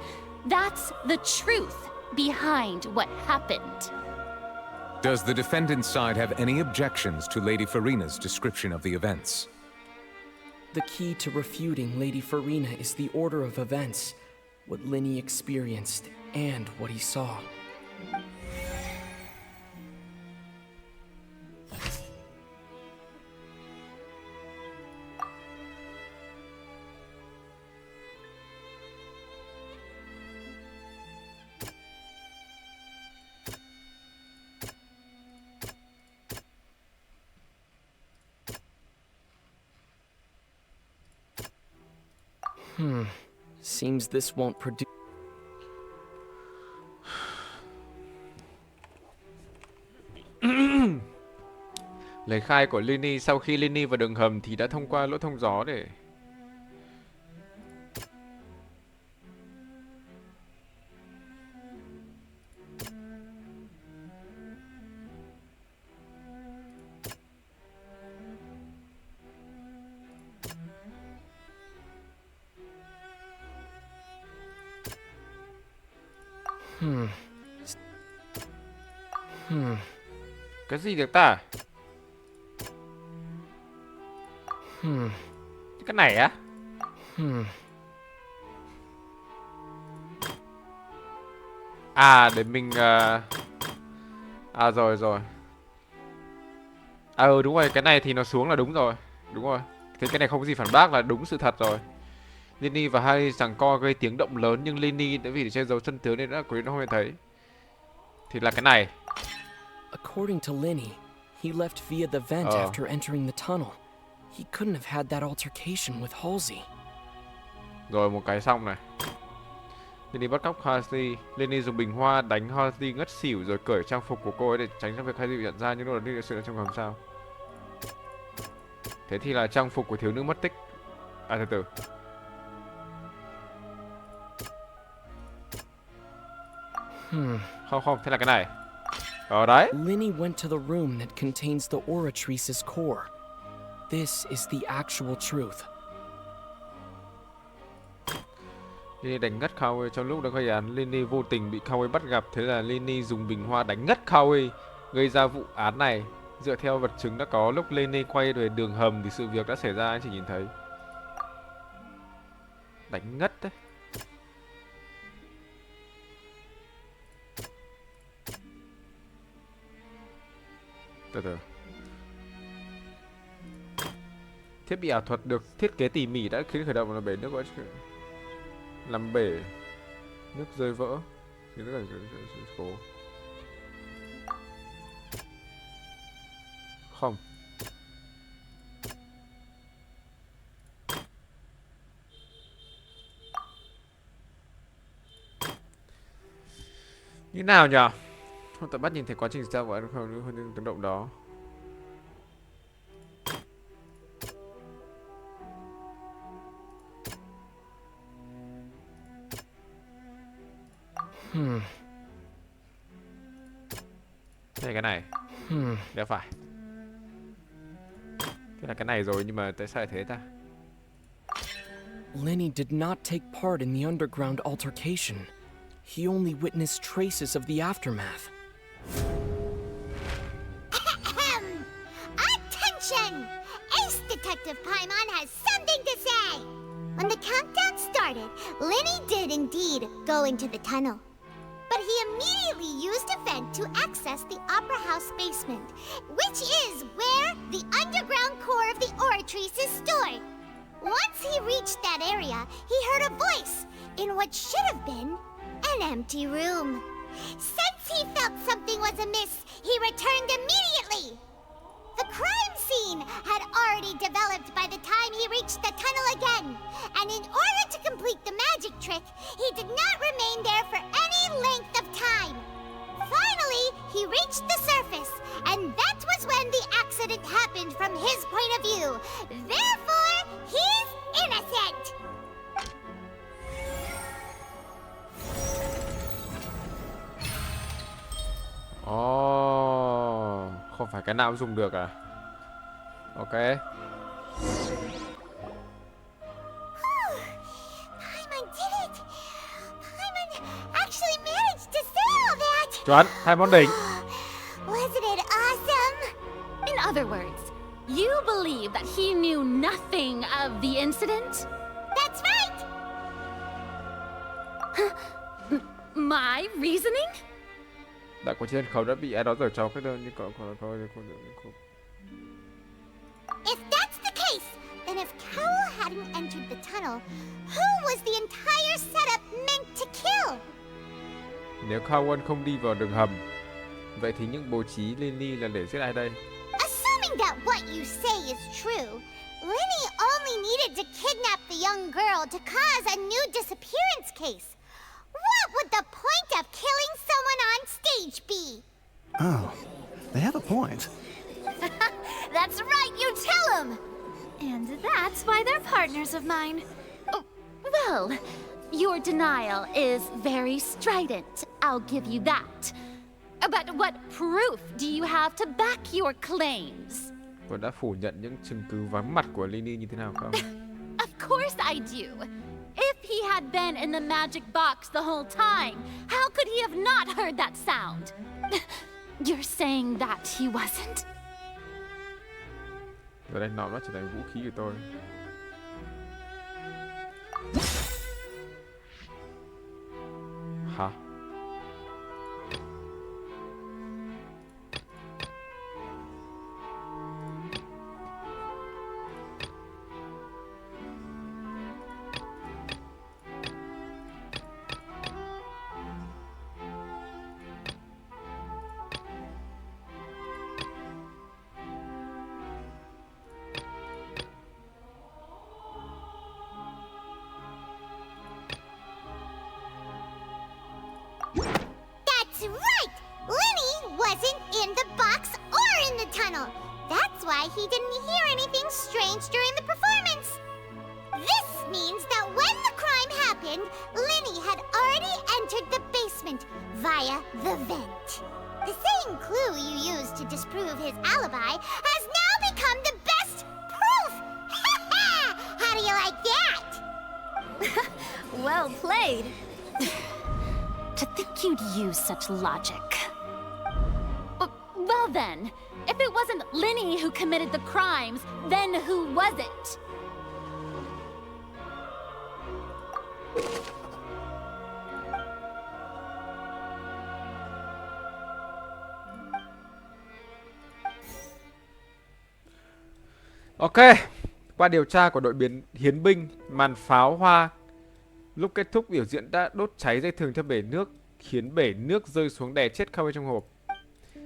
That's the truth behind what happened. Does the defendant's side have any objections to Lady Farina's description of the events? The key to refuting Lady Farina is the order of events, what Lyney experienced, and what he saw. Seems this won't produce. Lời khai của Lyney sau khi Lyney vào đường hầm thì đã thông qua lỗ thông gió để Cái gì được ta? Cái này á? À, để mình à rồi. À đúng rồi, cái này thì nó xuống là đúng rồi. Đúng rồi. Thế cái này không có gì phản bác, là đúng sự thật rồi. Lyney và Harry giằng co gây tiếng động lớn, nhưng Lyney đã vì để che giấu chân tướng nên đã cố nó không hề thấy. Thì là cái này. According to Lyney, he left via the vent after entering the tunnel. He couldn't have had that altercation with Halsey. Rồi một cái xong này. Lyney bắt cóc Halsey. Lyney dùng bình hoa đánh Halsey ngất xỉu rồi cởi trang phục của cô ấy để tránh cho việc Halsey bị nhận ra, nhưng lúc đó Lyney sự trong hầm sao? Thế thì là trang phục của thiếu nữ mất tích. À, từ từ. Không, thế là cái này. Ở đấy. Lyney went to the room that contains the Oratrice's core. This is the actual truth. Lyney đánh ngất Khao. Trong lúc đang gây án, Lyney vô tình bị Khao bắt gặp. Thế là Lyney dùng bình hoa đánh ngất Khao gây ra vụ án này. Dựa theo vật chứng đã có lúc Lyney quay về đường hầm thì sự việc đã xảy ra, anh chỉ nhìn thấy. Đánh ngất đấy. Từ từ. Thiết bị ảo thuật được thiết kế tỉ mỉ đã khiến khởi động là bể nước làm bể nước rơi vỡ thì tất cả sự cố. Không. Như nào nhỉ? Không tận bắt nhìn thấy quá trình sao của anh không hơn tiếng động đó. Đây cái này. Đéo phải. Cái là cái này rồi nhưng mà tại sao lại thế ta? Lyney did not take part in the underground altercation. He only witnessed traces of the aftermath. Attention! Ace Detective Paimon has something to say! When the countdown started, Lyney did indeed go into the tunnel. But he immediately used a vent to access the Opera House basement, which is where the underground core of the Oratrice is stored. Once he reached that area, he heard a voice in what should have been an empty room. Since he felt something was amiss, he returned immediately. The crime scene had already developed by the time he reached the tunnel again, and in order to complete the magic trick, he did not remain there for any length of time. Finally, he reached the surface, and that was when the accident happened from his point of view. Therefore, he's innocent. Oh, không phải cái nào cũng dùng được à? Ok. Paimon did it. Paimon actually managed to say all that. Chuẩn, 2 món đỉnh. Wasn't it awesome? In other words, you believe that he knew nothing of the incident? That's right. My reasoning? Đã có trên khấu đã bị ai đó giở trò cái đơn như cậu. If that's the case, then if Cowell hadn't entered the tunnel, who was the entire setup meant to kill? Nếu Cowan không đi vào đường hầm, vậy thì những bố trí Lyney là để giết ai đây? Assuming that what you say is true, Lyney only needed to kidnap the young girl to cause a new disappearance case. What would the point of killing someone on stage be? Oh, they have a point. That's right, you tell them! And that's why they're partners of mine. Oh, well, your denial is very strident, I'll give you that. But what proof do you have to back your claims? Tôi đã phủ nhận những chứng cứ vắng mặt của Lyney như thế nào không? Of course I do. If he had been in the magic box the whole time, how could he have not heard that sound? You're saying that he wasn't? Giờ đây nó trở thành vũ khí của tôi. Hả? That's right! Lyney wasn't in the box or in the tunnel. That's why he didn't hear anything strange during the performance. This means that when the crime happened, Lyney had already entered the basement via the vent. The same clue you used to disprove his alibi has now become the best proof! How do you like that? Well played. To think you'd use such logic. Well then, if it wasn't Lyney who committed the crimes, then who was it? Ok, qua điều tra của đội hiến binh, màn pháo hoa lúc kết thúc biểu diễn đã đốt cháy dây thừng theo bể nước, khiến bể nước rơi xuống đè chết Khâu trong hộp.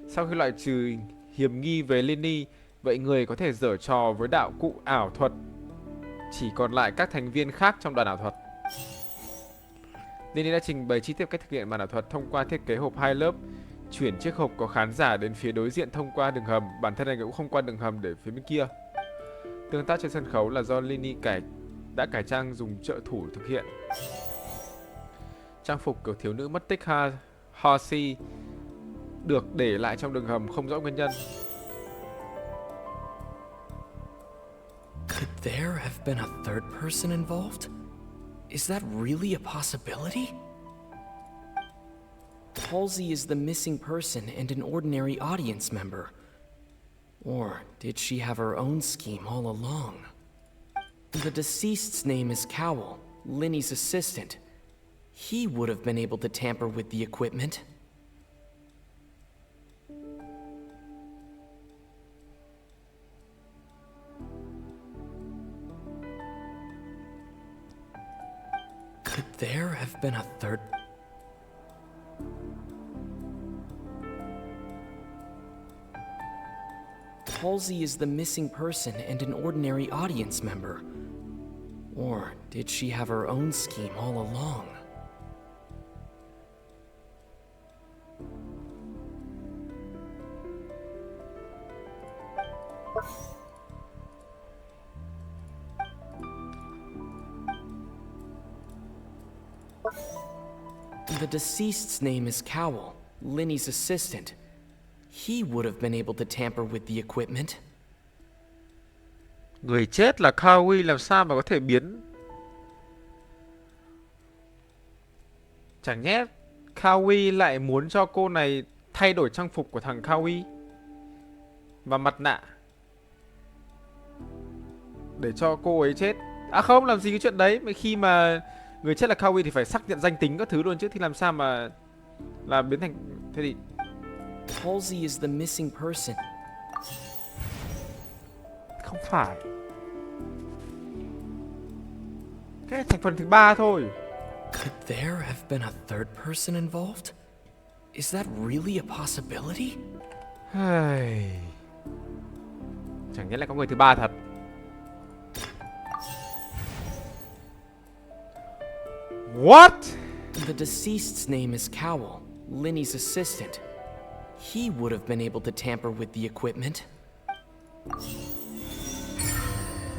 Sau khi loại trừ hiểm nghi về Lyney, vậy người có thể giở trò với đạo cụ ảo thuật. Chỉ còn lại các thành viên khác trong đoàn ảo thuật. Lyney đã trình bày chi tiết cách thực hiện màn ảo thuật thông qua thiết kế hộp 2 lớp, chuyển chiếc hộp có khán giả đến phía đối diện thông qua đường hầm, bản thân này cũng không qua đường hầm để phía bên kia. Tương tác trên sân khấu là do Lyney đã cải trang dùng trợ thủ thực hiện. Trang phục của thiếu nữ mất tích Horsey được để lại trong đường hầm không rõ nguyên nhân. Could there have been a third person involved? Is that really a possibility? Halsey is the missing person and an ordinary audience member. Or did she have her own scheme all along? The deceased's name is Cowell, Lyney's assistant. He would have been able to tamper with the equipment. Could there have been a third? Halsey is the missing person and an ordinary audience member. Or did she have her own scheme all along? The deceased's name is Cowell, Lyney's assistant. He would have been able to tamper with the equipment. Người chết là Cowie, làm sao mà có thể biến? Chẳng nhẽ Cowie lại muốn cho cô này thay đổi trang phục của thằng Cowie và mặt nạ để cho cô ấy chết. À không, làm gì cái chuyện đấy. Mà khi mà người chết là Cowie thì phải xác nhận danh tính các thứ luôn chứ, thì làm sao mà biến thành thế thì Halsey is the missing person. không phải. Cái thành phần thứ ba thôi. Could there have been a third person involved? Is that really a possibility? Chẳng nhẽ lại có người thứ ba thật. What? The deceased's name is Cowell, Lyney's assistant. He would have been able to tamper with the equipment.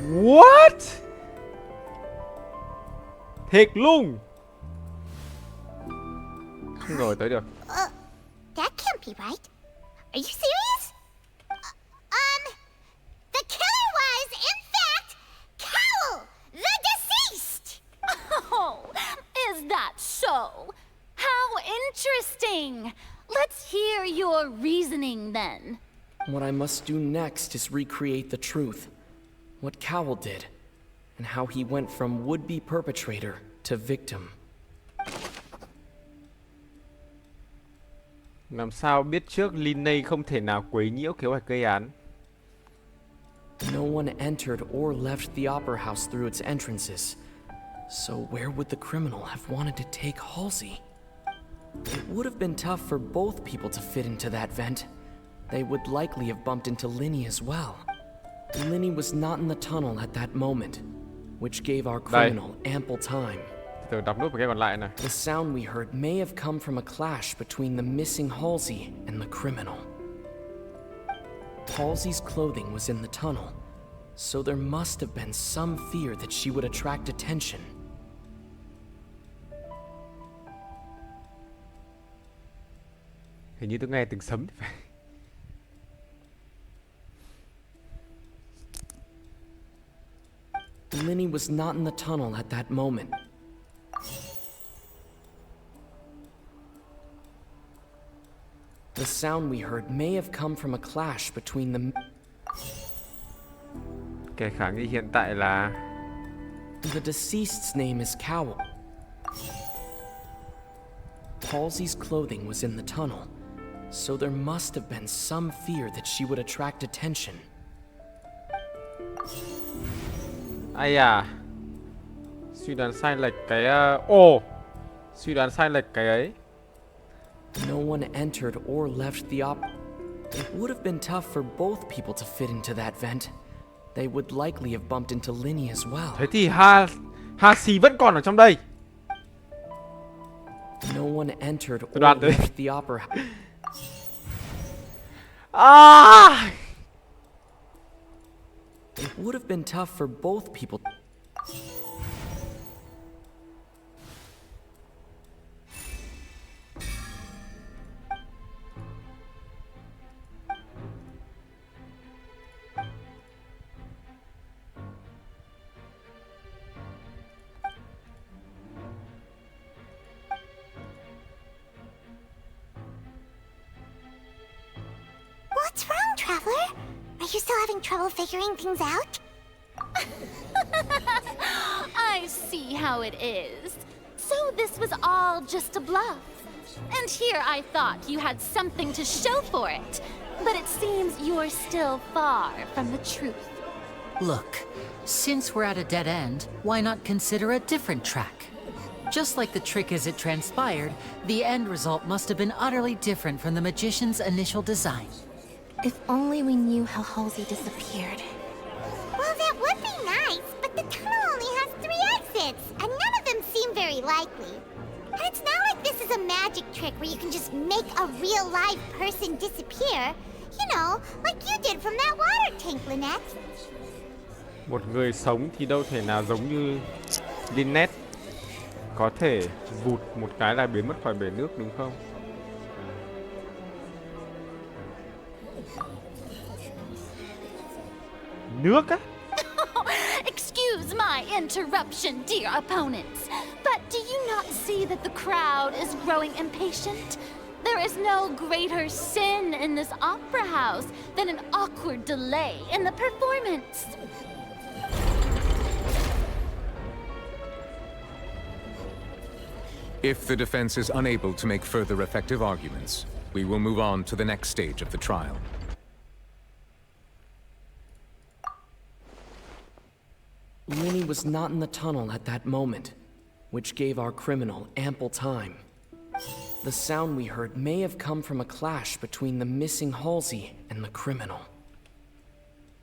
What? Thiệt luôn. Không ngờ tới được. That can't be right. Are you serious? The killer was, in fact, Cowell, the deceased! Oh, is that so? How interesting! Let's hear your reasoning then. What I must do next is recreate the truth. What Cowell did, and how he went from would-be perpetrator to victim. Làm sao biết trước Lyney không thể nào quấy nhiễu kế hoạch gây án? No one entered or left the opera house through its entrances. So where would the criminal have wanted to take Halsey? It would have been tough for both people to fit into that vent. They would likely have bumped into Lyney as well. Lyney was not in the tunnel at that moment, which gave our criminal ample time. Từ đọc nốt một cái còn lại này. The sound we heard may have come from a clash between the missing Halsey and the criminal. Halsey's clothing was in the tunnel, so there must have been some fear that she would attract attention. Hình như tôi nghe tiếng sấm thì phải. Lyney was not in the tunnel at that moment. The sound we heard may have come from a clash between the... Cái khả nghi hiện tại là The deceased's name is Cowell. Halsey's clothing was in the tunnel, so there must have been some fear that she would attract attention. ai à, suy đoán sai lệch cái suy đoán sai lệch cái ấy. No one entered or left the It would have been tough for both people to fit into that vent. They would likely have bumped into Lyney as well. Thế thì Hasi vẫn còn ở trong đây. No one entered or đoán đấy. left the opera. It would have been tough for both people. What's wrong, Traveler? Are you still having trouble figuring things out? I see how it is. So this was all just a bluff. And here I thought you had something to show for it. But it seems you're still far from the truth. Look, since we're at a dead end, why not consider a different track? Just like the trick as it transpired, the end result must have been utterly different from the magician's initial design. If only we knew how Halsey disappeared. Well, that would be nice, but the tunnel only has 3 exits, and none of them seem very likely. And it's not like this is a magic trick where you can just make a real live person disappear. You know, like you did from that water tank, Lynette. Một người sống thì đâu thể nào giống như Lyney, có thể vụt một cái là biến mất khỏi bể nước, đúng không? Nước á? Excuse my interruption, dear opponents, but do you not see that the crowd is growing impatient? There is no greater sin in this opera house than an awkward delay in the performance. If the defense is unable to make further effective arguments, we will move on to the next stage of the trial. Lyney was not in the tunnel at that moment, which gave our criminal ample time. The sound we heard may have come from a clash between the missing Halsey and the criminal.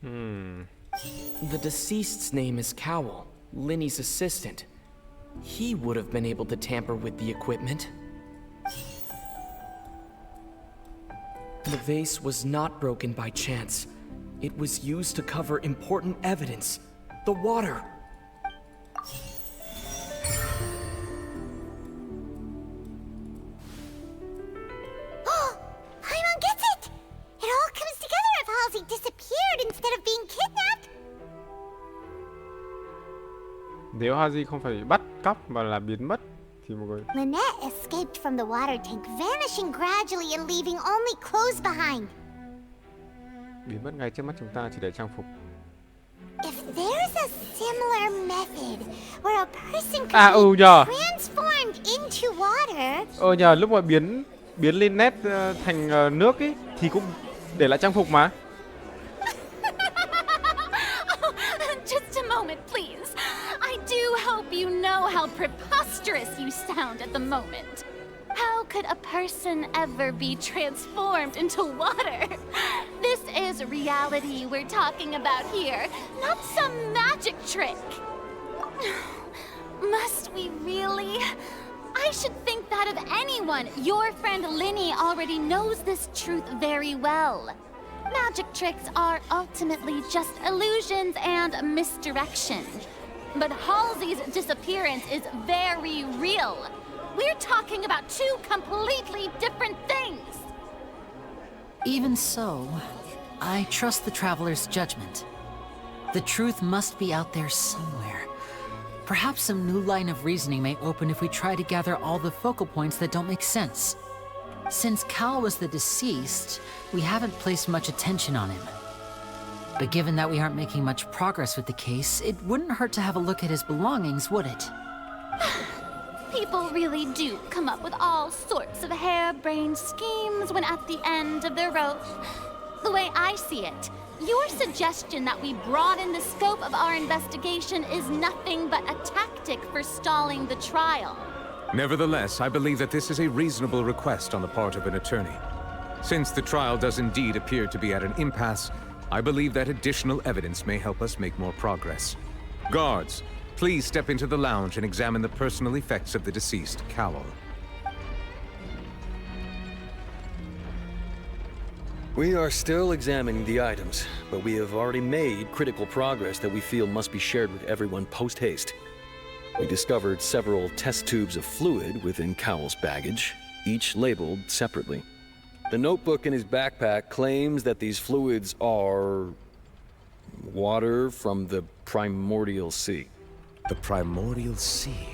The deceased's name is Cowell, Lyney's assistant. He would have been able to tamper with the equipment. The vase was not broken by chance. It was used to cover important evidence. The water. Paimon gets it! It all comes together if Halsey disappeared instead of being kidnapped. Nếu Haji không phải bị bắt cóc mà là biến mất thì một người Lynette escaped from the water tank, vanishing gradually and leaving only clothes behind. biến mất ngay trước mắt chúng ta chỉ để trang phục. If there's a similar method where a person could be transformed into water. Nhờ lúc mà biến lên nét thành nước ấy thì cũng để lại trang phục mà. Just a moment, please. I do hope you know how preposterous you sound at the moment. How could a person ever be transformed into water? This is reality we're talking about here, not some magic trick. Must we really? I should think that of anyone. Your friend Lyney already knows this truth very well. Magic tricks are ultimately just illusions and misdirection. But Halsey's disappearance is very real. We're talking about two completely different things. Even so, I trust the Traveler's judgment. The truth must be out there somewhere. Perhaps some new line of reasoning may open if we try to gather all the focal points that don't make sense. Since Cal was the deceased, we haven't placed much attention on him. But given that we aren't making much progress with the case, it wouldn't hurt to have a look at his belongings, would it? People really do come up with all sorts of harebrained schemes when at the end of their rope. The way I see it, your suggestion that we broaden the scope of our investigation is nothing but a tactic for stalling the trial. Nevertheless, I believe that this is a reasonable request on the part of an attorney. Since the trial does indeed appear to be at an impasse, I believe that additional evidence may help us make more progress. Guards, please step into the lounge and examine the personal effects of the deceased, Cowell. We are still examining the items, but we have already made critical progress that we feel must be shared with everyone post-haste. We discovered several test tubes of fluid within Cowell's baggage, each labeled separately. The notebook in his backpack claims that these fluids are water from the primordial sea. The primordial sea?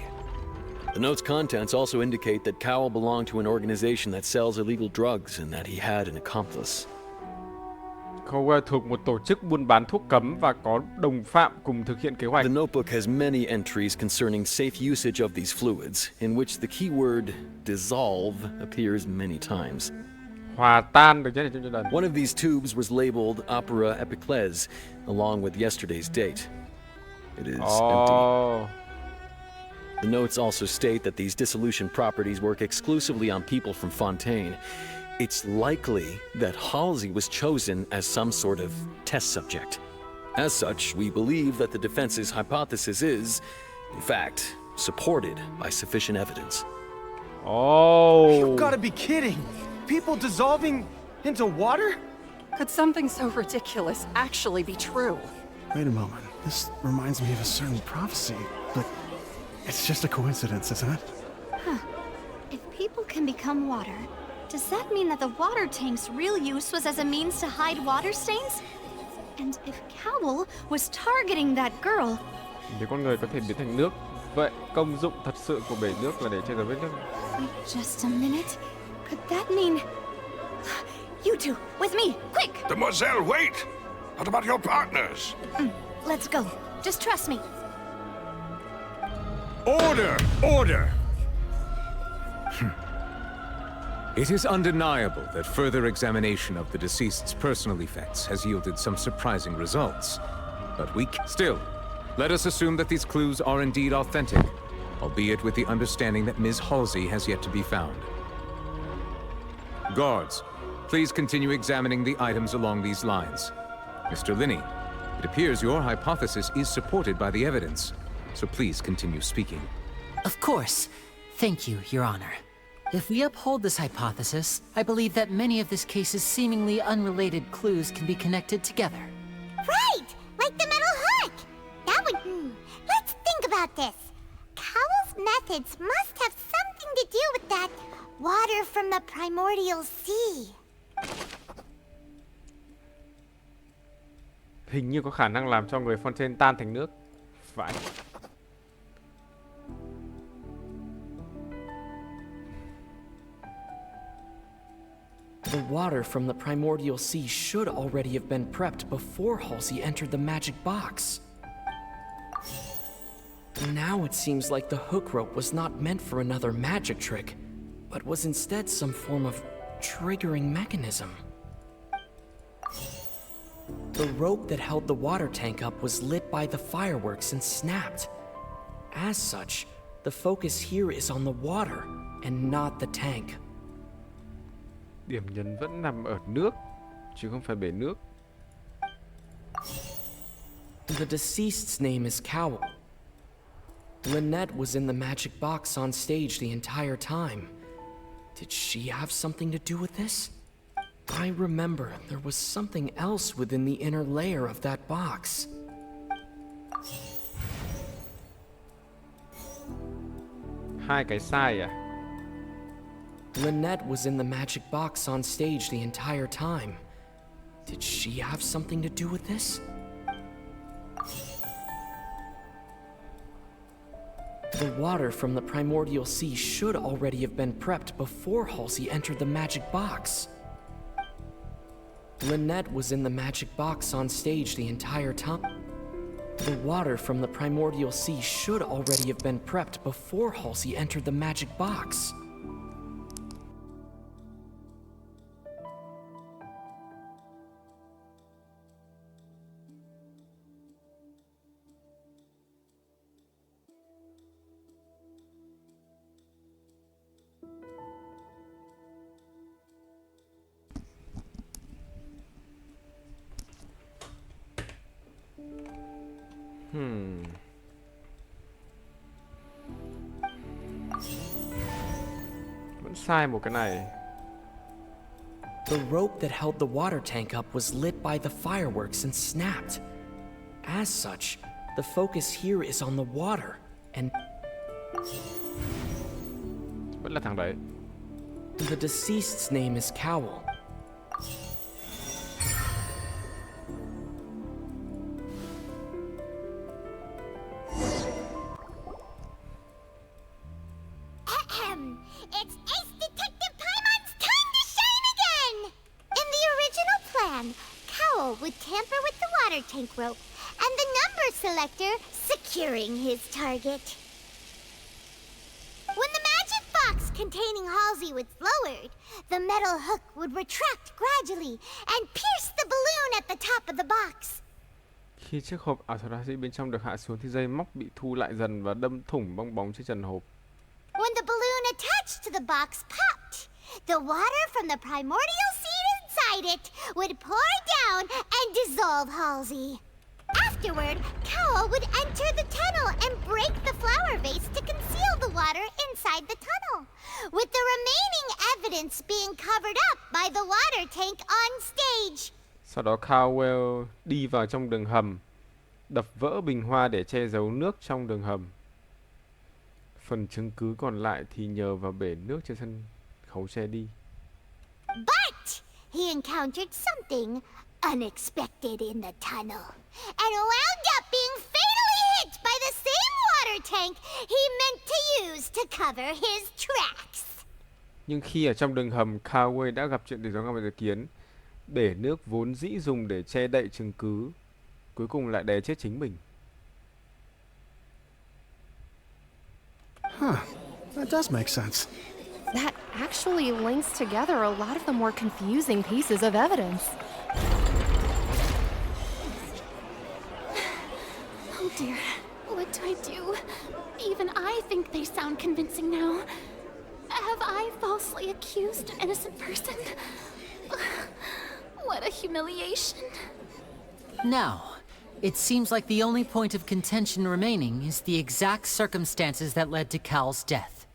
The note's contents also indicate that Cowell belonged to an organization that sells illegal drugs and that he had an accomplice. Cậu thuộc một tổ chức buôn bán thuốc cấm và có đồng phạm cùng thực hiện kế hoạch. The notebook has many entries concerning safe usage of these fluids, in which the keyword dissolve appears many times. Hòa tan được nhắc trong lần. One of these tubes was labeled Opera Epiclese, along with yesterday's date. It is empty. The notes also state that these dissolution properties work exclusively on people from Fontaine. It's likely that Halsey was chosen as some sort of test subject. As such, we believe that the defense's hypothesis is, in fact, supported by sufficient evidence. You gotta be kidding! People dissolving into water? Could something so ridiculous actually be true? Wait a moment. This reminds me of a certain prophecy, but it's just a coincidence, isn't it? Huh. If people can become water, does that mean that the water tank's real use was as a means to hide water stains? And if Cowell was targeting that girl... Nếu con người có thể biến thành nước, vậy công dụng thật sự của bể nước là để che giấu vết nước. Wait just a minute. Could that mean... You two, with me, quick! Demoiselle, wait! What about your partners? Let's go. Just trust me. Order! Order! It is undeniable that further examination of the deceased's personal effects has yielded some surprising results. But still, let us assume that these clues are indeed authentic, albeit with the understanding that Ms. Halsey has yet to be found. Guards, please continue examining the items along these lines. Mr. Lyney, it appears your hypothesis is supported by the evidence, so please continue speaking. Of course. Thank you, Your Honor. If we uphold this hypothesis, I believe that many of this case's seemingly unrelated clues can be connected together. Right! Like the metal hook! That would... Let's think about this. Cowell's methods must have something to do with that water from the primordial sea. Hình như có khả năng làm cho người Fontaine tan thành nước. Phải. The water from the primordial sea should already have been prepped before Halsey entered the magic box. Now it seems like the hook rope was not meant for another magic trick, but was instead some form of triggering mechanism. The rope that held the water tank up was lit by the fireworks and snapped. As such, the focus here is on the water and not the tank. Điểm nhấn vẫn nằm ở nước, chứ không phải bể nước. The deceased's name is Cowell. Lynette was in the magic box on stage the entire time. Did she have something to do with this? I remember there was something else within the inner layer of that box. Hai cái sai à? Lynette was in the magic box on stage the entire time. Did she have something to do with this? The water from the primordial sea should already have been prepped before Halsey entered the magic box. Lynette was in the magic box on stage the entire time. The water from the primordial sea should already have been prepped before Halsey entered the magic box. Vẫn sai một cái này. The rope that held the water tank up was lit by the fireworks and snapped. As such, the focus here is on the water, and vẫn là thằng đấy. The deceased's name is Cowell. It's Ace Detective Paimon's time to shine again! In the original plan, Cowell would tamper with the water tank rope and the number selector securing his target. When the magic box containing Halsey was lowered, the metal hook would retract gradually and pierce the balloon at the top of the box. Khi chiếc hộp ảo thuật họa sĩ bên trong được hạ xuống thì dây móc bị thu lại dần và đâm thủng bong bóng trên trần hộp. When the balloon attached to the box popped, the water from the primordial seed inside it would pour down and dissolve Halsey. Afterward, Cowell would enter the tunnel and break the flower vase to conceal the water inside the tunnel, with the remaining evidence being covered up by the water tank on stage. Sau đó Cowell đi vào trong đường hầm, đập vỡ bình hoa để che giấu nước trong đường hầm. Phần chứng cứ còn lại thì nhờ vào bể nước trên sân khấu che đi. But he encountered something unexpected in the tunnel and wound up being fatally hit by the same water tank he meant to use to cover his tracks. Nhưng khi ở trong đường hầm, Cowell đã gặp chuyện điều đó ngoài dự kiến. Bể nước vốn dĩ dùng để che đậy chứng cứ, cuối cùng lại đè chết chính mình. Huh. That does make sense. That actually links together a lot of the more confusing pieces of evidence. Oh dear, what do I do? Even I think they sound convincing now. Have I falsely accused an innocent person? What a humiliation. Now, it seems like the only point of contention remaining is the exact circumstances that led to Cal's death.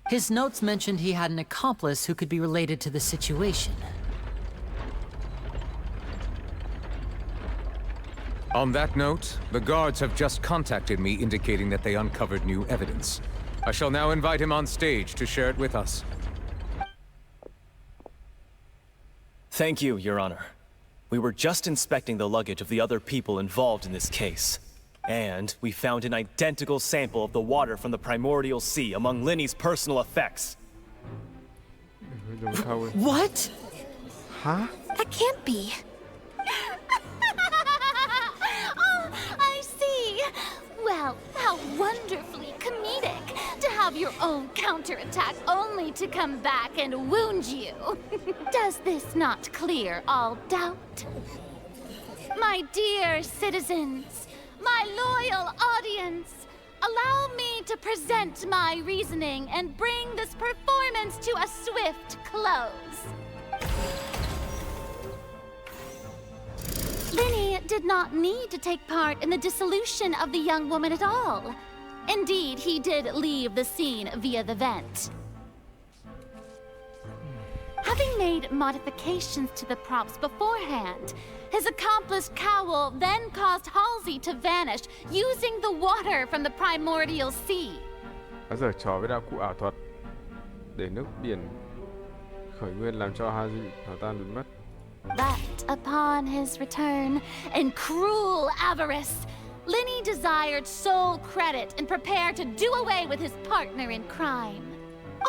His notes mentioned he had an accomplice who could be related to the situation. On that note, the guards have just contacted me indicating that they uncovered new evidence. I shall now invite him on stage to share it with us. Thank you, Your Honor. We were just inspecting the luggage of the other people involved in this case. And we found an identical sample of the water from the primordial sea among Lyney's personal effects. What? Huh? That can't be. Oh, I see. Well, how wonderfully comedic to have your own counterattack only to come back and wound you. Does this not clear all doubt? My dear citizens, my loyal audience, allow me to present my reasoning and bring this performance to a swift close. Lyney did not need to take part in the dissolution of the young woman at all. Indeed, he did leave the scene via the vent. Having made modifications to the props beforehand, his accomplice Cowell then caused Halsey to vanish using the water from the primordial sea. Đã giở trò với đạo cụ ảo thuật để nước biển khởi nguyên làm cho Halsey hòa tan biến mất. But upon his return, in cruel avarice, Lyney desired sole credit and prepared to do away with his partner in crime.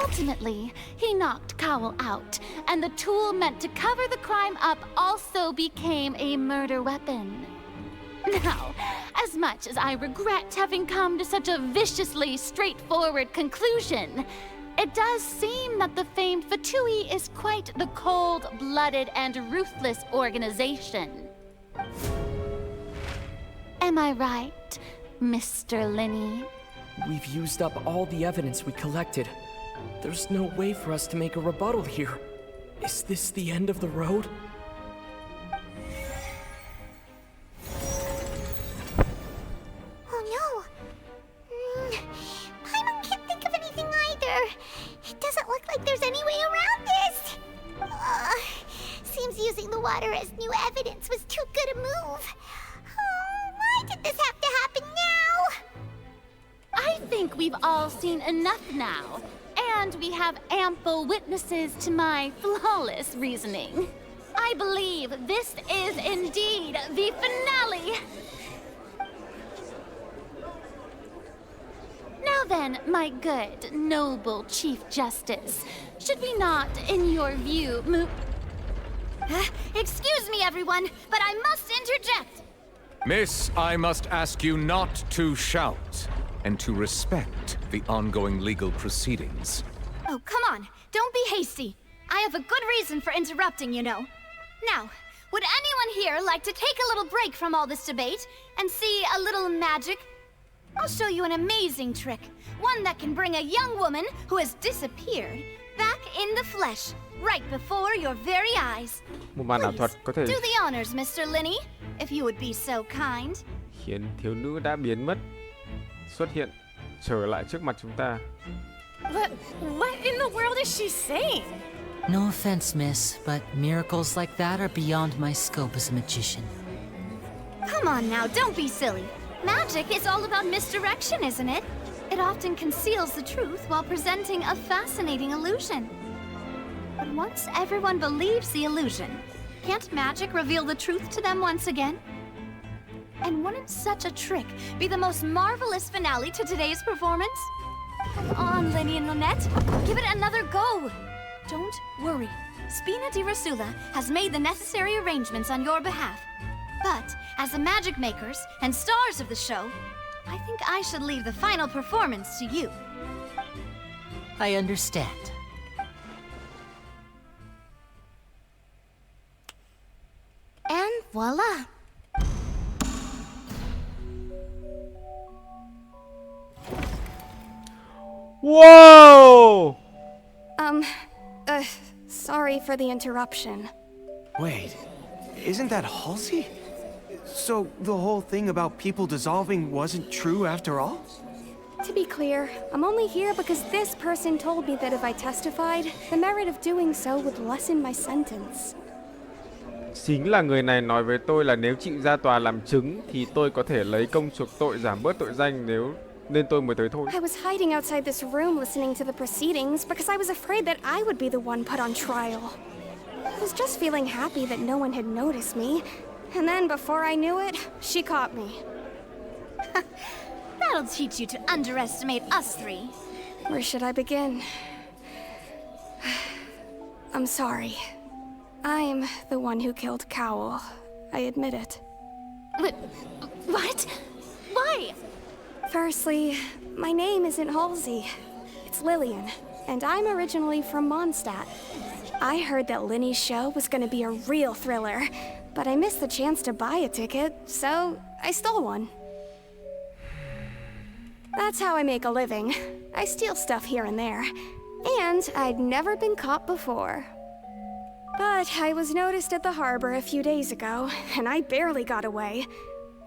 Ultimately, he knocked Cowell out, and the tool meant to cover the crime up also became a murder weapon. Now, as much as I regret having come to such a viciously straightforward conclusion, it does seem that the famed Fatui is quite the cold-blooded and ruthless organization. Am I right, Mr. Lyney? We've used up all the evidence we collected. There's no way for us to make a rebuttal here. Is this the end of the road? Oh no! Paimon can't think of anything either. It doesn't look like there's any way around this. Seems using the water as new evidence was too good a move. Why did this have to happen now? I think we've all seen enough now. And we have ample witnesses to my flawless reasoning. I believe this is indeed the finale. Now then, my good, noble Chief Justice, should we not, in your view, move... Excuse me, everyone, but I must interject. Miss, I must ask you not to shout, and to respect the ongoing legal proceedings. Oh, come on. Don't be hasty. I have a good reason for interrupting, you know. Now, would anyone here like to take a little break from all this debate and see a little magic? I'll show you an amazing trick. One that can bring a young woman who has disappeared back in the flesh, right before your very eyes. Một màn ảo thuật có thể Do the honors, Mr. Lyney, if you would be so kind. khiến thiếu nữ đã biến mất xuất hiện trở lại trước mặt chúng ta. What in the world is she saying? No offense, miss, but miracles like that are beyond my scope as a magician. Come on now, don't be silly. Magic is all about misdirection, isn't it? It often conceals the truth while presenting a fascinating illusion. But once everyone believes the illusion, can't magic reveal the truth to them once again? And wouldn't such a trick be the most marvelous finale to today's performance? Come on, Lyney and Lynette, give it another go. Don't worry, Spina di Rasula has made the necessary arrangements on your behalf. But as the magic makers and stars of the show, I think I should leave the final performance to you. I understand. And voila! Whoa! Sorry for the interruption. Wait, isn't that Halsey? So the whole thing about people dissolving wasn't true after all? To be clear, I'm only here because this person told me that if I testified, the merit of doing so would lessen my sentence. Chính là người này nói với tôi là nếu chịu ra tòa làm chứng thì tôi có thể lấy công chuộc tội giảm bớt tội danh nên tôi mới tới thôi. I was hiding outside this room listening to the proceedings because I was afraid that I would be the one put on trial. I was just feeling happy that no one had noticed me. And then before I knew it, she caught me. That'll teach you to underestimate us three. Where should I begin? I'm sorry. I'm the one who killed Cowell. I admit it. What? Why? Firstly, my name isn't Halsey. It's Lillian, and I'm originally from Mondstadt. I heard that Lyney's show was gonna be a real thriller, but I missed the chance to buy a ticket, so I stole one. That's how I make a living. I steal stuff here and there. And I'd never been caught before. But I was noticed at the harbor a few days ago, and I barely got away.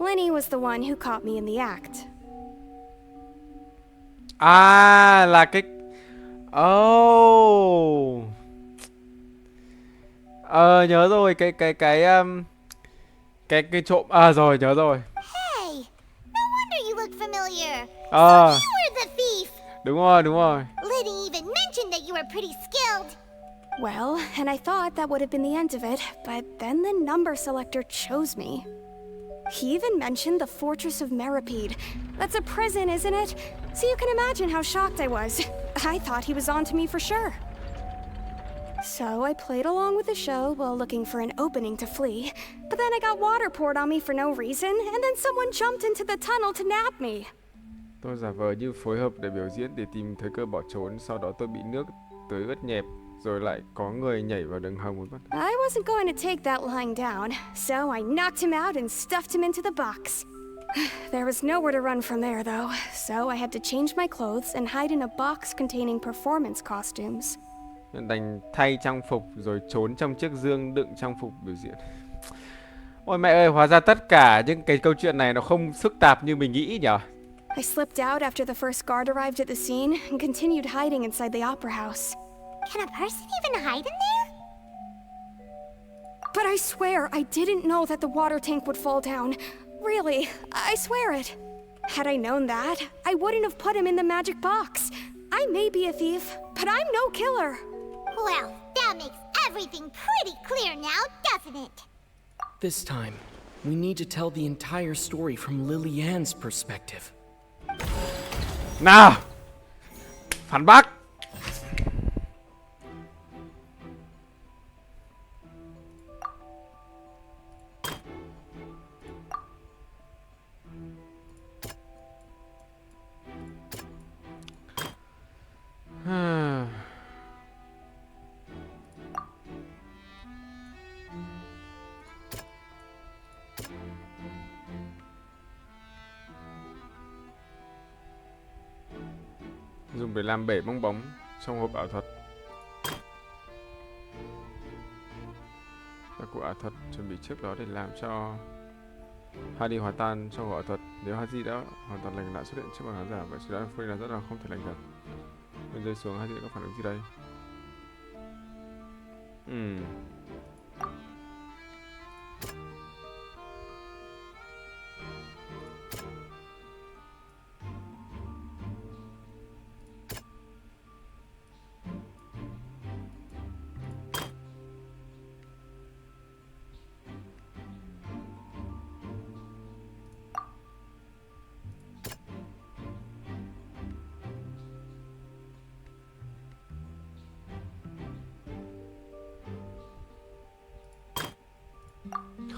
Lyney was the one who caught me in the act. À là cái nhớ rồi cái trộm rồi nhớ rồi. Hey, no wonder you look familiar. So À you were the thief. đúng rồi. Lyney even mentioned that you were pretty skilled. Well, and I thought that would have been the end of it, but then the number selector chose me. He even mentioned the Fortress of Meripede. That's a prison, isn't it? So you can imagine how shocked I was. I thought he was on to me for sure. So I played along with the show while looking for an opening to flee. But then I got water poured on me for no reason, and then someone jumped into the tunnel to nab me. Tôi giả vờ như phối hợp để biểu diễn để tìm thời cơ bỏ trốn. Sau đó tôi bị nước tưới ướt nhẹp. Rồi lại có người nhảy vào đường hầm một phát. I wasn't going to take that lying down, so I knocked him out and stuffed him into the box. There was nowhere to run from there, though, so I had to change my clothes and hide in a box containing performance costumes. Đành thay trang phục rồi trốn trong chiếc dương đựng trang phục biểu diễn. Ôi mẹ ơi, hóa ra tất cả những cái câu chuyện này nó không phức tạp như mình nghĩ nhỉ? I slipped out after the first guard arrived at the scene and continued hiding inside the opera house. Can a person even hide in there? But I swear I didn't know that the water tank would fall down. Really, I swear it. Had I known that, I wouldn't have put him in the magic box. I may be a thief, but I'm no killer. Well, that makes everything pretty clear now, doesn't it? This time, we need to tell the entire story from Lily Ann's perspective. Nào! Phản bác! Dùng để làm bể bong bóng trong hộp ảo thuật. Các cụ ảo thuật chuẩn bị trước đó để làm cho Hardy hòa tan trong ảo thuật. Nếu Hardy đã hoàn toàn lành lại xuất hiện trước mặt khán giả, vậy sự đoán phơi là rất là không thể lành được. Bên rơi xuống, Hardy có phản ứng gì đây?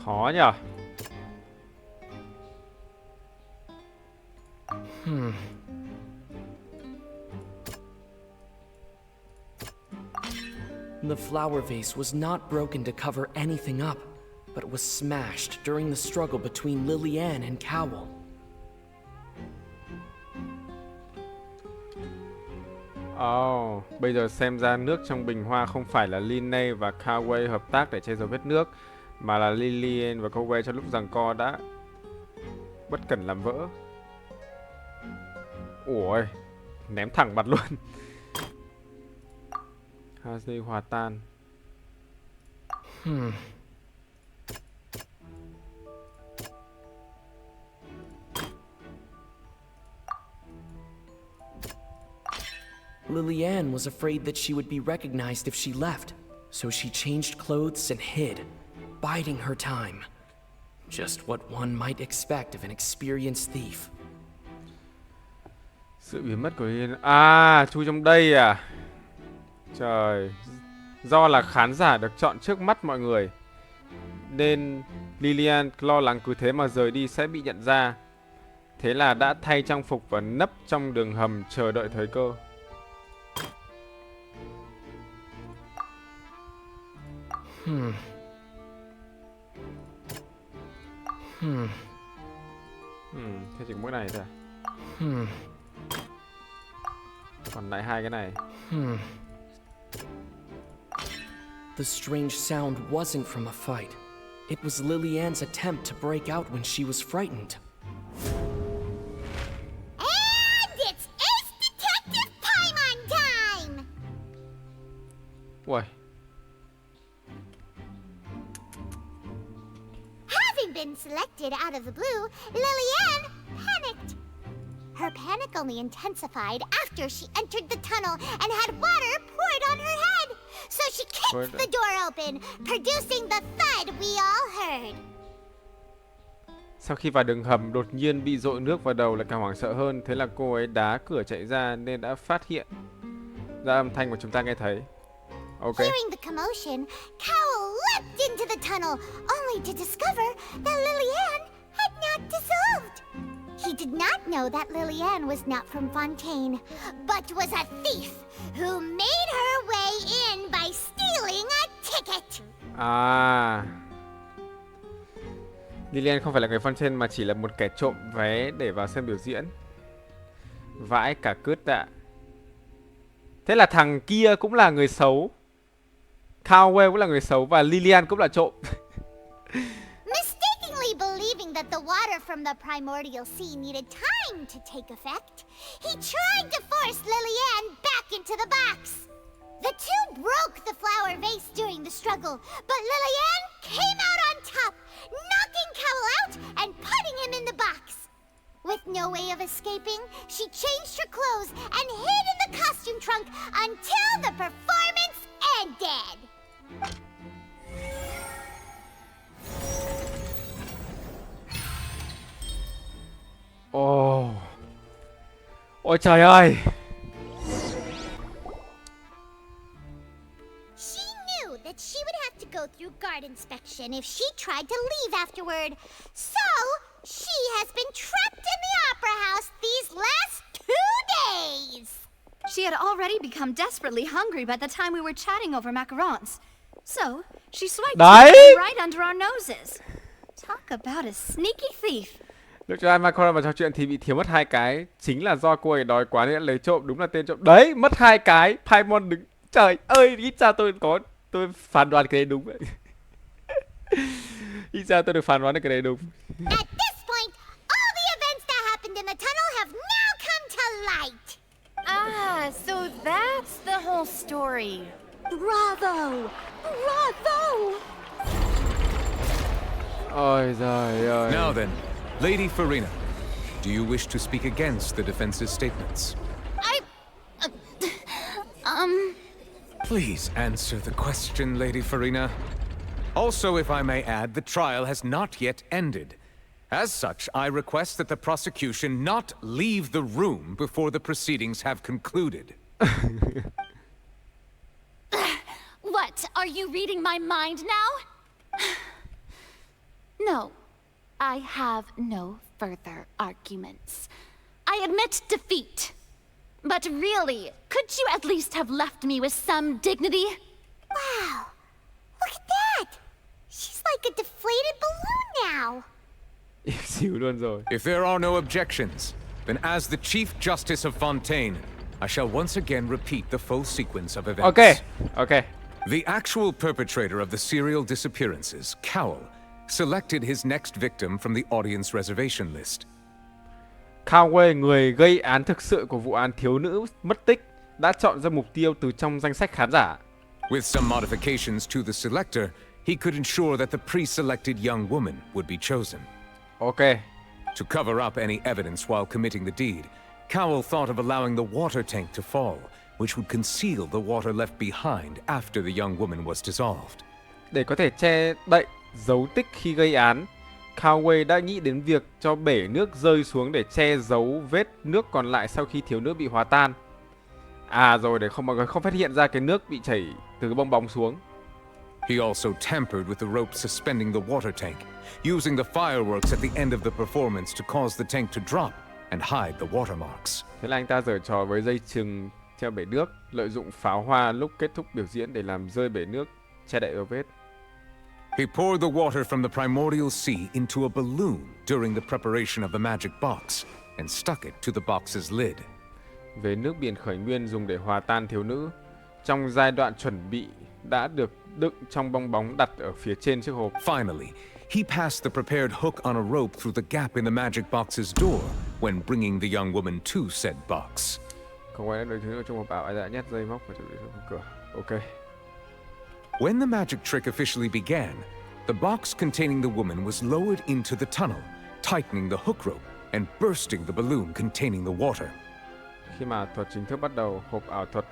Khó nhỉ? The flower vase was not broken to cover anything up, but it was smashed during the struggle between Lily Ann and Cowell. Bây giờ xem ra nước trong bình hoa không phải là Lyney và Cowell hợp tác để che giấu vết nước, mà là Lily Ann và Cowell trong lúc giằng co đã bất cẩn làm vỡ. Ủa, ném thẳng mặt luôn. Hardy hòa tan. Lily Ann was afraid that she would be recognized if she left, so she changed clothes and hid, biding her time. Just what one might expect of an experienced thief. Sự biến mất của Lily. Chui trong đây à? Trời, do là khán giả được chọn trước mắt mọi người nên Lillian lo lắng cứ thế mà rời đi sẽ bị nhận ra. Thế là đã thay trang phục và nấp trong đường hầm chờ đợi thời cơ. Thế chỉ có mỗi này thôi à? Còn lại hai cái này. The strange sound wasn't from a fight. It was Lily Ann's attempt to break out when she was frightened. And it's Ace Detective Paimon time! Ui. Having been selected out of the blue, Lily Ann panicked. Her panic only intensified after she entered the tunnel and had water poured on her head. So she kicked the door open, producing the thud we all heard. Sau khi vào đường hầm, đột nhiên bị dội nước vào đầu lại càng hoảng sợ hơn. Thế là cô ấy đá cửa chạy ra nên đã phát hiện ra âm thanh mà chúng ta nghe thấy. Ok. Hearing the commotion, Cowell leapt into the tunnel, only to discover that Lillian had not dissolved. He did not know that Lillian was not from Fontaine, but was a thief who made her way in by stealing a ticket. À, Lillian không phải là người Fontaine mà chỉ là một kẻ trộm vé để vào xem biểu diễn. Vãi cả cứt ạ. Thế là thằng kia cũng là người xấu, Cowell cũng là người xấu và Lillian cũng là trộm. Mistakenly believing that the water from the primordial sea needed time to take effect, he tried to force Lillian back into the box. The two broke the flower vase during the struggle, but Lillian came out on top, knocking Cowell out and putting him in the box. With no way of escaping, she changed her clothes and hid in the costume trunk until the performance ended. Ồ, ôi trời ơi. She knew that she would have to go through guard inspection if she tried to leave afterward. So, she has been trapped in the opera house these last 2 days. She had already become desperately hungry by the time we were chatting over macarons. So, she swiped something right under our noses. Talk about a sneaky thief. Lúc cho Macaron vào trò chuyện thì bị thiếu mất 2 cái. Chính là do cô ấy đói quá nên đã lấy trộm. Đúng là tên trộm. Đấy, mất 2 cái. Paimon đứng. Trời ơi, ít ra tôi phán đoán cái đấy đúng vậy. Ít ra tôi được phán đoán được cái đấy đúng. At this point, all the events that happened in the tunnel have now come to light. Ah, so that's the whole story. Bravo! Bravo! Ôi giời ơi. Now then, Lady Farina, do you wish to speak against the defense's statements? Please answer the question, Lady Farina. Also, if I may add, the trial has not yet ended. As such, I request that the prosecution not leave the room before the proceedings have concluded. What? Are you reading my mind now? No. I have no further arguments. I admit defeat. But really, could you at least have left me with some dignity? Wow. Look at that. She's like a deflated balloon now. If there are no objections, then as the Chief Justice of Fontaine, I shall once again repeat the full sequence of events. Okay. The actual perpetrator of the serial disappearances, Cowell, selected his next victim from the audience reservation list. Cowell, người gây án thực sự của vụ án thiếu nữ mất tích, đã chọn ra mục tiêu từ trong danh sách khán giả. With some modifications to the selector, he could ensure that the pre-selected young woman would be chosen. Okay. To cover up any evidence while committing the deed, Cowell thought of allowing the water tank to fall, which would conceal the water left behind after the young woman was dissolved. Để có thể che đậy dấu tích khi gây án, Cowell đã nghĩ đến việc cho bể nước rơi xuống để che giấu vết nước còn lại sau khi thiếu nữ bị hòa tan. À rồi, để mọi người không phát hiện ra cái nước bị chảy từ cái bong bóng xuống. He also tampered with the rope suspending the water tank, using the fireworks at the end of the performance to cause the tank to drop and hide the watermarks. Thế là anh ta giở trò với dây chuyền treo bể nước, lợi dụng pháo hoa lúc kết thúc biểu diễn để làm rơi bể nước, che đậy dấu vết. He poured the water from the primordial sea into a balloon during the preparation of the magic box and stuck it to the box's lid. Về nước biển khởi nguyên dùng để hòa tan thiếu nữ, trong giai đoạn chuẩn bị đã được đựng trong bong bóng đặt ở phía trên chiếc hộp. Finally, he passed the prepared hook on a rope through the gap in the magic box's door when bringing the young woman to said box. Không ai đã đợi thiếu nữ trong hộp ảo, ai đã nhét dây móc vào trong cửa. Ok. When the magic trick officially began, the box containing the woman was lowered into the tunnel, tightening the hook rope and bursting the balloon containing the water. Khi mà thuật chính thức bắt đầu, hộp ảo thuật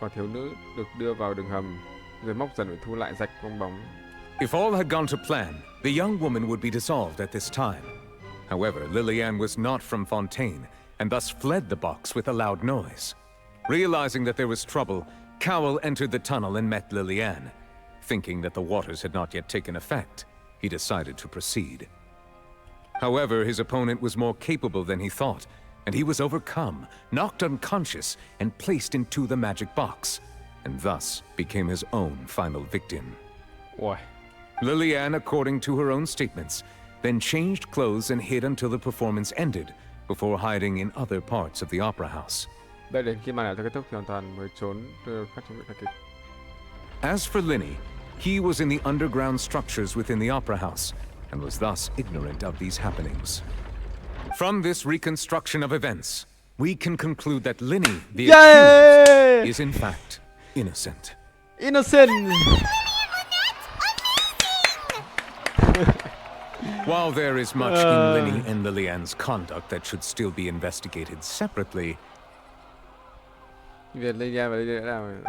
còn thiếu nữ được đưa vào đường hầm, rồi móc dần bị thu lại rạch bong bóng. If all had gone to plan, the young woman would be dissolved at this time. However, Lillian was not from Fontaine, and thus fled the box with a loud noise. Realizing that there was trouble, Cowell entered the tunnel and met Lillian. Thinking that the waters had not yet taken effect, he decided to proceed. However, his opponent was more capable than he thought, and he was overcome, knocked unconscious, and placed into the magic box, and thus became his own final victim. Ui. Lillian, according to her own statements, then changed clothes and hid until the performance ended, before hiding in other parts of the opera house. Đợi đến khi màn ảo kết thúc thì hoàn toàn mới trốn từ các trong kịch. As for Lyney, he was in the underground structures within the opera house, and was thus ignorant of these happenings. From this reconstruction of events, we can conclude that Lyney, the accused, is in fact innocent. Innocent! While there is much in Lyney and Lillian's conduct that should still be investigated separately,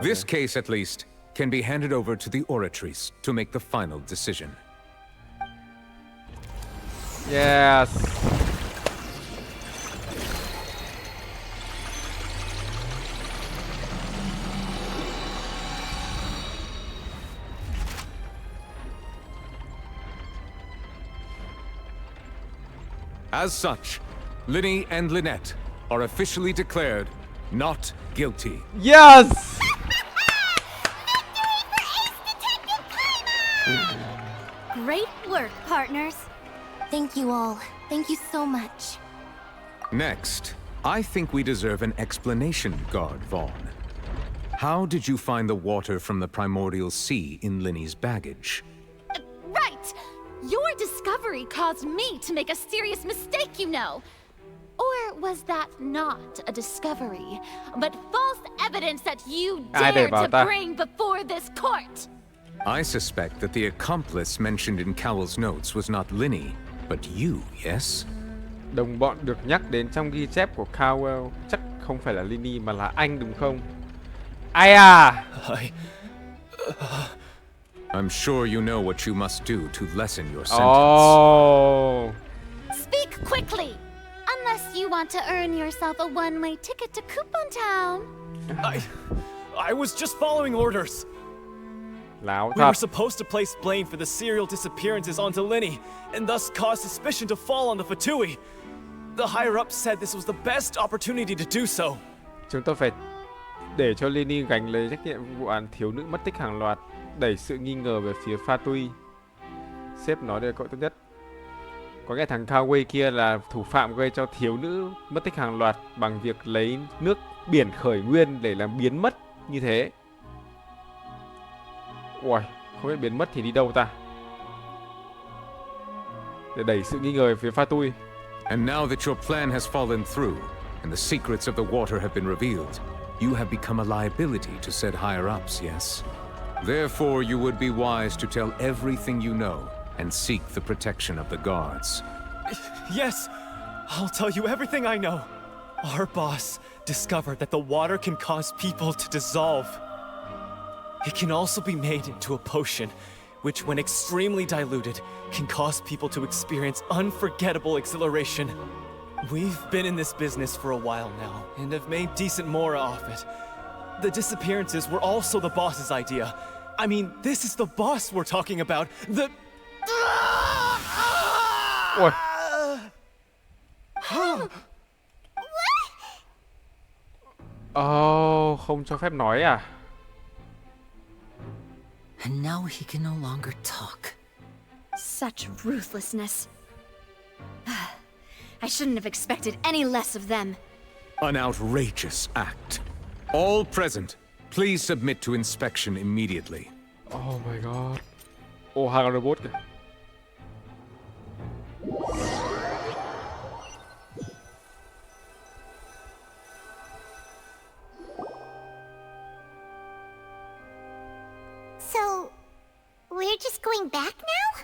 this case, at least, can be handed over to the oratrice to make the final decision. Yes! As such, Lyney and Lynette are officially declared not guilty. Yes! Great work, partners. Thank you all. Thank you so much. Next, I think we deserve an explanation, Guard Vaughn. How did you find the water from the primordial sea in Lyney's baggage? Right! Your discovery caused me to make a serious mistake, you know. Or was that not a discovery, but false evidence that you dared to bring before this court? I suspect that the accomplice mentioned in Cowell's notes was not Lyney, but you, yes? Đồng bọn được nhắc đến trong ghi chép của Cowell chắc không phải là Lyney mà là anh đúng không? Ai à? I'm sure you know what you must do to lessen your sentence. Oh. Speak quickly, unless you want to earn yourself a one-way ticket to Coupon Town. I was just following orders. Láo We were thật. supposed to place blame for the serial disappearances onto Lyney, and thus cause suspicion to fall on the Fatui. The higher-ups said this was the best opportunity to do so. Chúng tôi phải để cho Lyney gánh lấy trách nhiệm vụ án thiếu nữ mất tích hàng loạt, đẩy sự nghi ngờ về phía Fatui. Sếp nói đây là cậu tốt nhất. Có nghe thằng Kawaii kia là thủ phạm gây cho thiếu nữ mất tích hàng loạt bằng việc lấy nước biển khởi nguyên để làm biến mất như thế. Ui, không biết biến mất thì đi đâu ta? Để đẩy sự nghi ngờ về phía Fatui. And now that your plan has fallen through, and the secrets of the water have been revealed, you have become a liability to said higher-ups, yes? Therefore, you would be wise to tell everything you know, and seek the protection of the guards. Yes, I'll tell you everything I know. Our boss discovered that the water can cause people to dissolve. It can also be made into a potion, which when extremely diluted, can cause people to experience unforgettable exhilaration. We've been in this business for a while now, and have made decent more off it. The disappearances were also the boss's idea. I mean, this is the boss we're talking about. The... Ui. Oh, không cho phép nói à? And now he can no longer talk. Such ruthlessness. I shouldn't have expected any less of them. An outrageous act. All present, please submit to inspection immediately. Oh my god. Ồ, hàng robot kìa. So, we're just going back now?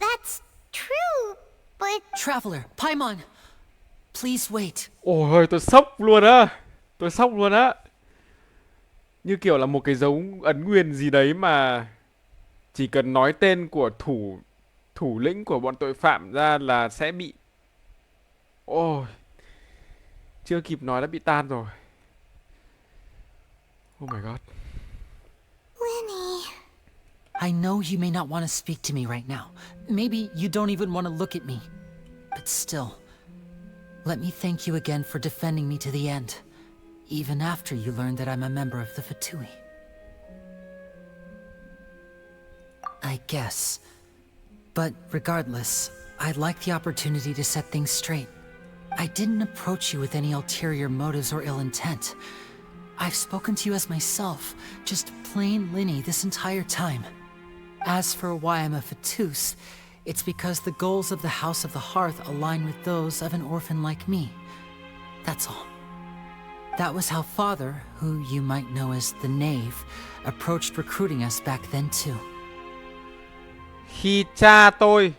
That's true, but... Traveler, Paimon, please wait. Ôi, tôi sốc luôn á. Tôi sốc luôn á. Như kiểu là một cái dấu ấn nguyền gì đấy mà chỉ cần nói tên của thủ lĩnh của bọn tội phạm ra là sẽ bị... Ôi, chưa kịp nói đã bị tan rồi. Oh my god. Lyney. I know you may not want to speak to me right now. Maybe you don't even want to look at me. But still, let me thank you again for defending me to the end, even after you learned that I'm a member of the Fatui. I guess. But regardless, I'd like the opportunity to set things straight. I didn't approach you with any ulterior motives or ill intent. I've spoken to you as myself, just plain Lyney this entire time. As for why I'm a Fatus, it's because the goals of the House of the Hearth align with those of an orphan like me. That's all. That was how Father, who you might know as the Knave, approached recruiting us back then too. Khi cha tôi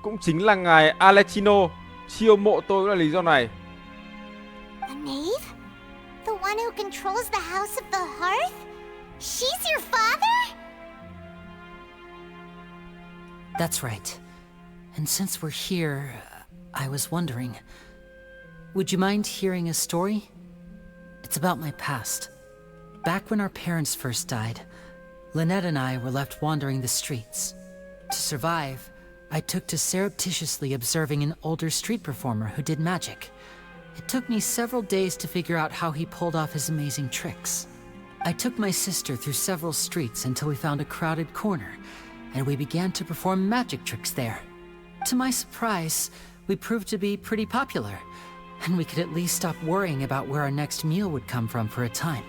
cũng chính là ngài Alechino chiêu mộ tôi là lý do này. The Knave? The one who controls the House of the Hearth? She's your father? That's right. And since we're here, I was wondering, would you mind hearing a story? It's about my past. Back when our parents first died, Lynette and I were left wandering the streets. To survive, I took to surreptitiously observing an older street performer who did magic. It took me several days to figure out how he pulled off his amazing tricks. I took my sister through several streets until we found a crowded corner, and we began to perform magic tricks there. To my surprise, we proved to be pretty popular, and we could at least stop worrying about where our next meal would come from for a time.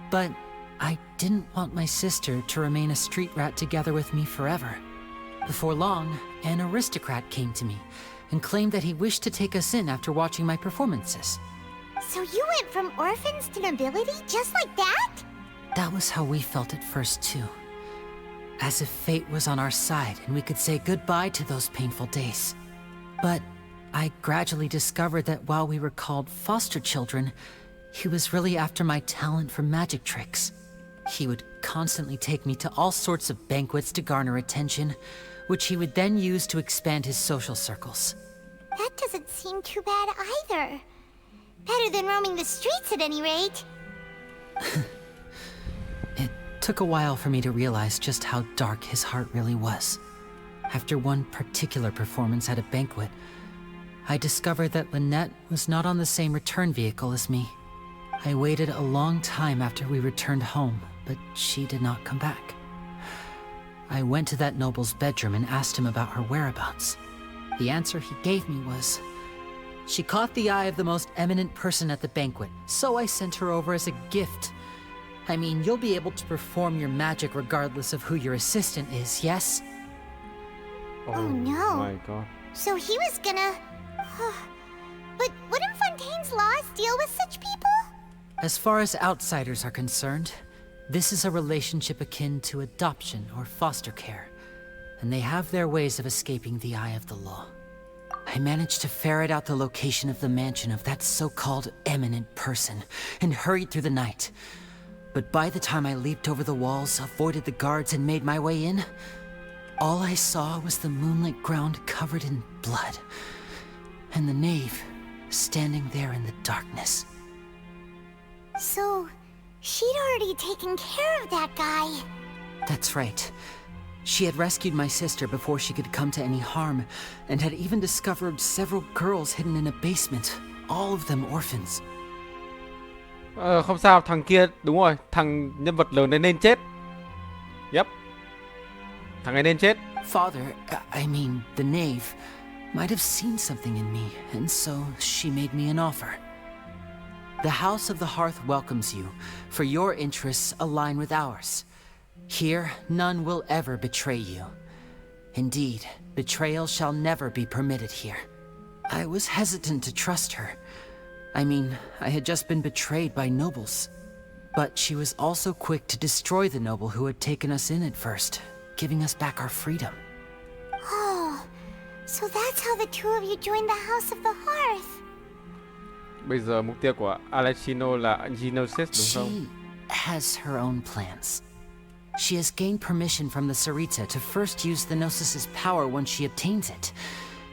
But I didn't want my sister to remain a street rat together with me forever. Before long, an aristocrat came to me and claimed that he wished to take us in after watching my performances. So you went from orphans to nobility just like that? That was how we felt at first too. As if fate was on our side and we could say goodbye to those painful days. But I gradually discovered that while we were called foster children, he was really after my talent for magic tricks. He would constantly take me to all sorts of banquets to garner attention, which he would then use to expand his social circles. That doesn't seem too bad either. Better than roaming the streets at any rate. It took a while for me to realize just how dark his heart really was. After one particular performance at a banquet, I discovered that Lynette was not on the same return vehicle as me. I waited a long time after we returned home, but she did not come back. I went to that noble's bedroom and asked him about her whereabouts. The answer he gave me was, she caught the eye of the most eminent person at the banquet, so I sent her over as a gift. I mean, you'll be able to perform your magic regardless of who your assistant is, yes? Oh no. My god. So he was gonna... But wouldn't Fontaine's laws deal with such people? As far as outsiders are concerned, this is a relationship akin to adoption or foster care, and they have their ways of escaping the eye of the law. I managed to ferret out the location of the mansion of that so-called eminent person and hurried through the night. But by the time I leaped over the walls, avoided the guards, and made my way in, all I saw was the moonlit ground covered in blood, and the knave standing there in the darkness. So, she'd already taken care of that guy. That's right. She had rescued my sister before she could come to any harm, and had even discovered several girls hidden in a basement, all of them orphans. Không sao, thằng kia, đúng rồi, thằng nhân vật lớn đấy nên chết. Yep. Thằng ấy nên chết. Father, I mean, the knave, might have seen something in me, and so she made me an offer. The House of the Hearth welcomes you, for your interests align with ours. Here, none will ever betray you. Indeed, betrayal shall never be permitted here. I was hesitant to trust her. I mean, I had just been betrayed by nobles. But she was also quick to destroy the noble who had taken us in at first, giving us back our freedom. Oh, so that's how the two of you joined the House of the Hearth. Bây giờ mục tiêu của Alechino là Genosis đúng không? She has her own plans. She has gained permission from the Sarita to first use the Gnosis' power once she obtains it.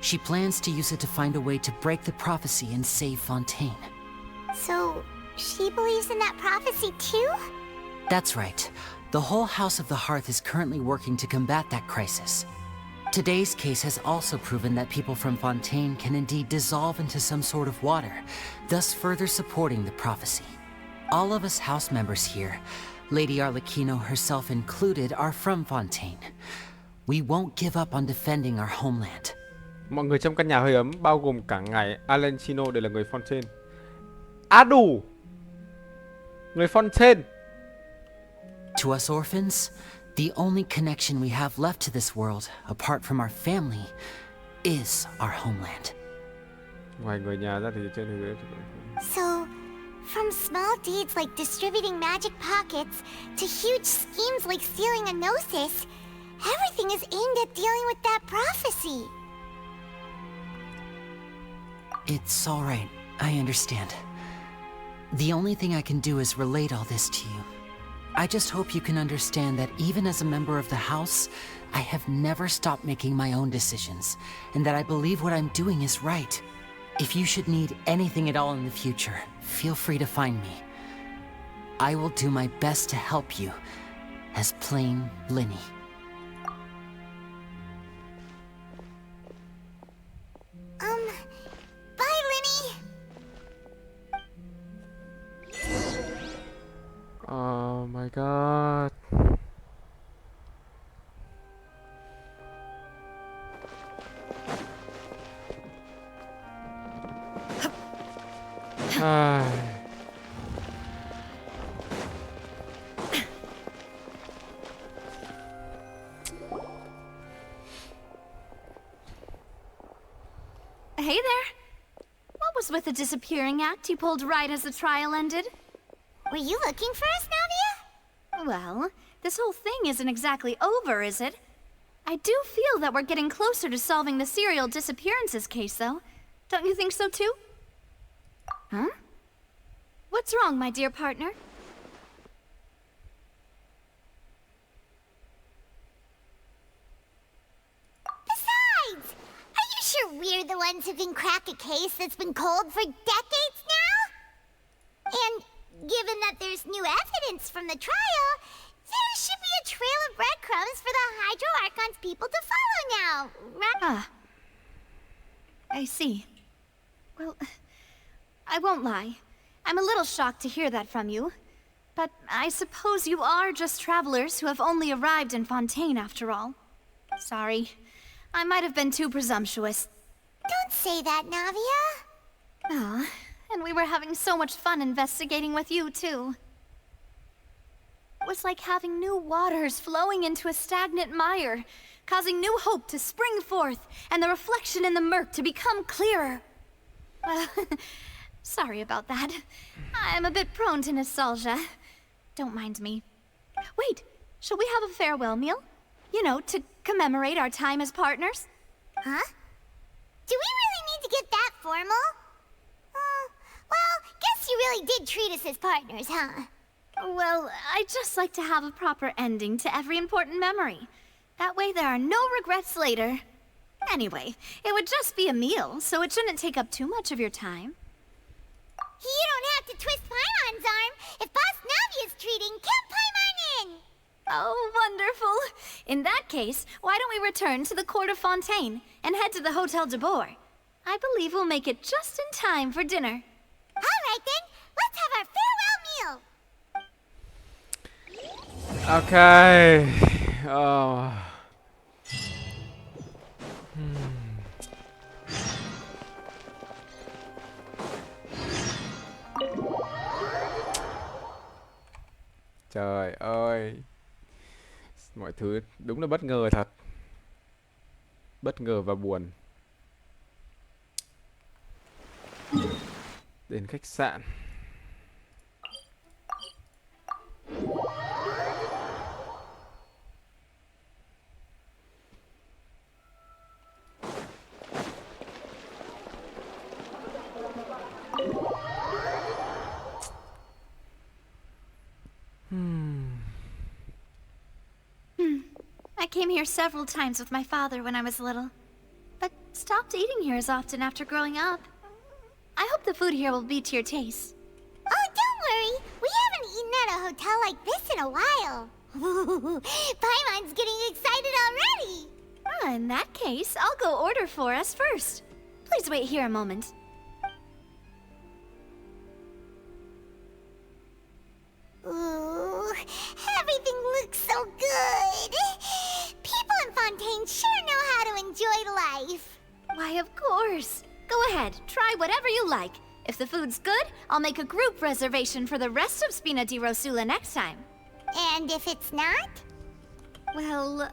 She plans to use it to find a way to break the prophecy and save Fontaine. So, she believes in that prophecy too? That's right. The whole House of the Hearth is currently working to combat that crisis. Today's case has also proven that people from Fontaine can indeed dissolve into some sort of water, thus further supporting the prophecy. All of us house members here, Lady Arlecchino herself included, are from Fontaine. We won't give up on defending our homeland. Mọi người trong căn nhà hơi ấm bao gồm cả ngài Arlecchino đều là người Fontaine. À đủ! Người Fontaine! To us orphans, the only connection we have left to this world, apart from our family, is our homeland. Ngoài người nhà ra thì trên thế giới. So, from small deeds like distributing magic pockets to huge schemes like stealing a Gnosis, everything is aimed at dealing with that prophecy. It's all right. I understand. The only thing I can do is relate all this to you. I just hope you can understand that even as a member of the House, I have never stopped making my own decisions, and that I believe what I'm doing is right. If you should need anything at all in the future, feel free to find me. I will do my best to help you, as plain Lyney. Bye, Lyney! Oh my god. Hey there. What was with the disappearing act you pulled right as the trial ended? Were you looking for us, Navia? Well, this whole thing isn't exactly over, is it? I do feel that we're getting closer to solving the serial disappearances case, though. Don't you think so, too? Huh? What's wrong, my dear partner? Besides, are you sure we're the ones who can crack a case that's been cold for decades now? And given that there's new evidence from the trial, there should be a trail of breadcrumbs for the Hydro Archon's people to follow now, right? Ah. I see. Well, I won't lie. I'm a little shocked to hear that from you. But I suppose you are just travelers who have only arrived in Fontaine after all. Sorry. I might have been too presumptuous. Don't say that, Navia. Ah, and we were having so much fun investigating with you, too. It was like having new waters flowing into a stagnant mire, causing new hope to spring forth, and the reflection in the murk to become clearer. Well, sorry about that. I'm a bit prone to nostalgia. Don't mind me. Wait, shall we have a farewell meal? You know, to commemorate our time as partners? Huh? Do we really need to get that formal? Well, guess you really did treat us as partners, huh? Well, I'd just like to have a proper ending to every important memory. That way there are no regrets later. Anyway, it would just be a meal, so it shouldn't take up too much of your time. You don't have to twist Paimon's arm. If Boss Navia's treating, count Paimon in! Oh, wonderful. In that case, why don't we return to the court of Fontaine and head to the Hotel de Boer? I believe we'll make it just in time for dinner. All right then, let's have our farewell meal. Okay. Oh. Trời ơi. Mọi thứ đúng là bất ngờ thật. Bất ngờ và buồn. Đến khách sạn. came here several times with my father when I was little, but stopped eating here as often after growing up. I hope the food here will be to your taste. Oh, don't worry. We haven't eaten at a hotel like this in a while. Paimon's getting excited already. In that case, I'll go order for us first. Please wait here a moment. Ooh, everything looks so good. People in Fontaine sure know how to enjoy life. Why, of course. Go ahead, try whatever you like. If the food's good, I'll make a group reservation for the rest of Spina di Rosula next time. And if it's not? Well,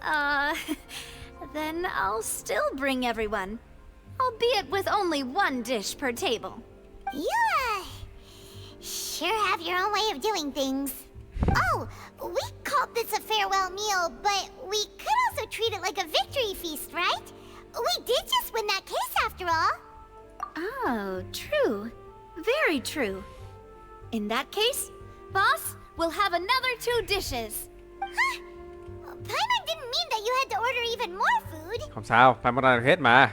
then I'll still bring everyone. Albeit with only one dish per table. You, sure have your own way of doing things. Oh, we called this a farewell meal, but we could also treat it like a victory feast, right? We did just win that case after all. Oh, true. Very true. In that case, boss, we'll have another 2 dishes. Huh? Paimon didn't mean that you had to order even more food. Không sao, Paimon ăn được hết mà.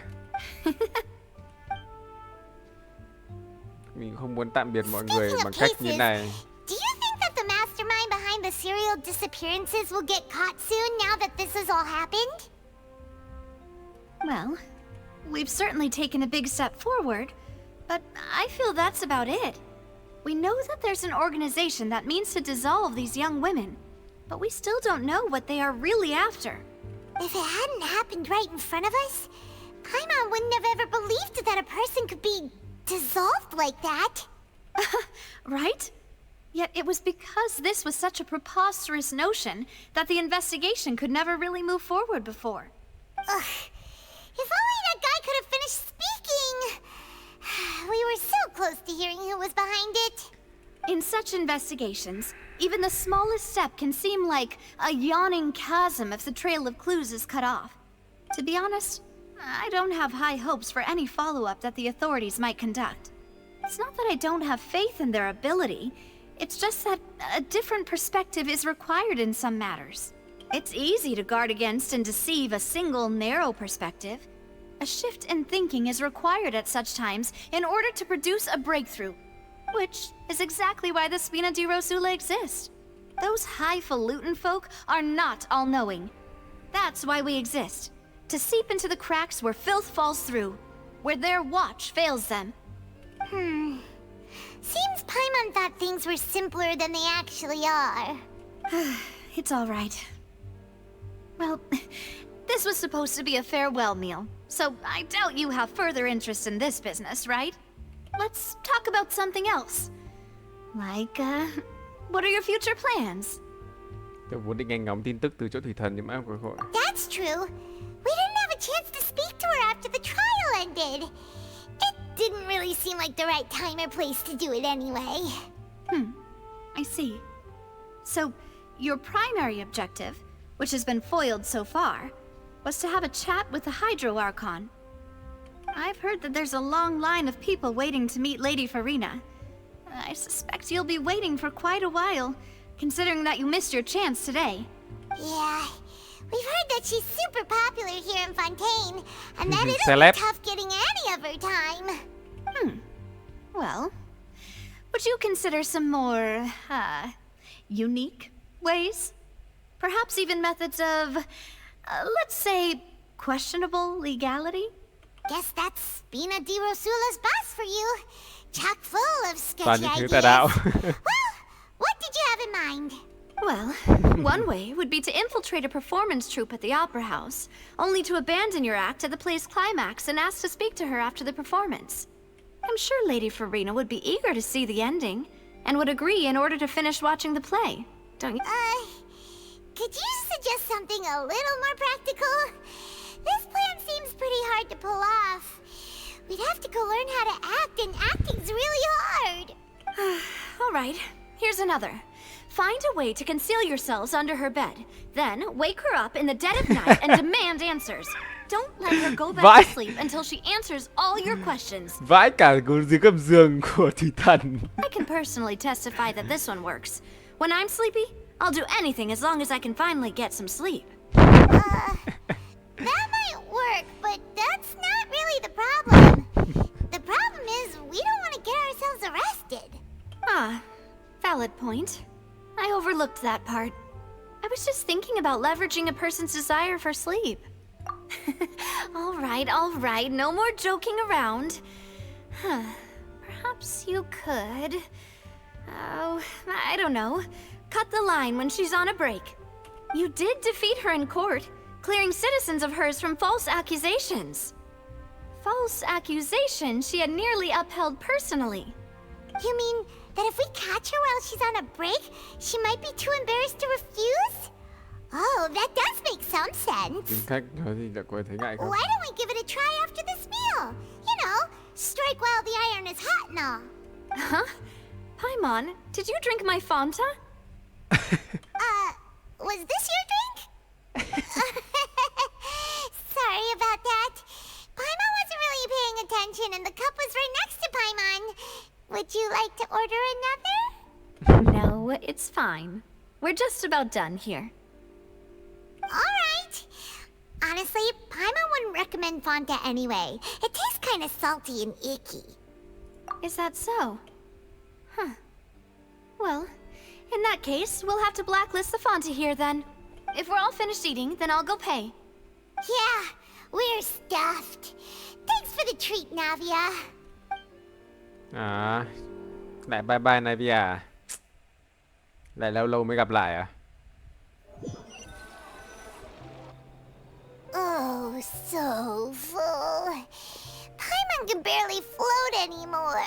Mình không muốn tạm biệt mọi người bằng cách như này. Do you think that the mastermind behind the serial disappearances will get caught soon now that this has all happened? Well, we've certainly taken a big step forward, but I feel that's about it. We know that there's an organization that means to dissolve these young women, but we still don't know what they are really after. If it hadn't happened right in front of us, Paimon wouldn't have ever believed that a person could be dissolved like that. Right? Yet it was because this was such a preposterous notion that the investigation could never really move forward before. Ugh. If only that guy could have finished speaking! We were so close to hearing who was behind it. In such investigations, even the smallest step can seem like a yawning chasm if the trail of clues is cut off. To be honest, I don't have high hopes for any follow-up that the authorities might conduct. It's not that I don't have faith in their ability, it's just that a different perspective is required in some matters. It's easy to guard against and deceive a single narrow perspective. A shift in thinking is required at such times in order to produce a breakthrough, which is exactly why the Spina di Rosula exists. Those highfalutin folk are not all-knowing. That's why we exist, to seep into the cracks where filth falls through, where their watch fails them. Seems Paimon thought things were simpler than they actually are. It's all right. Well, this was supposed to be a farewell meal, so I doubt you have further interest in this business, right? Let's talk about something else. Like, what are your future plans? Tôi vốn định nghe ngóng tin tức từ chỗ Thủy Thần nhưng mà không có cơ hội. That's true. We didn't have a chance to speak to her after the trial ended. It didn't really seem like the right time or place to do it anyway. I see. So, your primary objective, which has been foiled so far, was to have a chat with the Hydro Archon. I've heard that there's a long line of people waiting to meet Lady Farina. I suspect you'll be waiting for quite a while, considering that you missed your chance today. Yeah, we've heard that she's super popular here in Fontaine, and that it'll be tough getting any of her time. Well, would you consider some more, unique ways? Perhaps even methods of, let's say, questionable legality? Guess that's Spina di Rosula's boss for you. Chock full of Toàn sketchy những thứ ideas. tà đạo. Well, what did you have in mind? Well, one way would be to infiltrate a performance troupe at the Opera House, only to abandon your act at the play's climax and ask to speak to her after the performance. I'm sure Lady Farina would be eager to see the ending, and would agree in order to finish watching the play, don't you? Could you suggest something a little more practical? This plan seems pretty hard to pull off. We'd have to go learn how to act, and acting's really hard. All right, here's another. Find a way to conceal yourselves under her bed. Then wake her up in the dead of night and demand answers. Don't let her go back to sleep until she answers all your questions. Vãi cả dưới gầm giường của Thủy Thần. I can personally testify that this one works. When I'm sleepy, I'll do anything as long as I can finally get some sleep. That might work, but that's not really the problem. The problem is we don't want to get ourselves arrested. Ah, valid point. I overlooked that part. I was just thinking about leveraging a person's desire for sleep. All right, no more joking around. Perhaps you could... Oh, I don't know. Cut the line when she's on a break. You did defeat her in court, clearing citizens of hers from false accusations. False accusations she had nearly upheld personally. You mean that if we catch her while she's on a break, she might be too embarrassed to refuse? Oh, that does make some sense. Khách nói gì là cô ấy thấy ngại không? Why don't we give it a try after this meal? You know, strike while the iron is hot and all. Huh? Paimon, did you drink my Fanta? Was this your drink? Sorry about that. Paimon wasn't really paying attention and the cup was right next to Paimon. Would you like to order another? No, it's fine. We're just about done here. Alright. Honestly, Paimon wouldn't recommend Fonta anyway. It tastes kind of salty and icky. Is that so? Huh. Well, in that case, we'll have to blacklist the Fonta here then. If we're all finished eating, then I'll go pay. Yeah, we're stuffed. Thanks for the treat, Navia. À, lại bye bye Navia à? Lại lâu lâu mới gặp lại à? Oh, so full. Paimon can barely float anymore.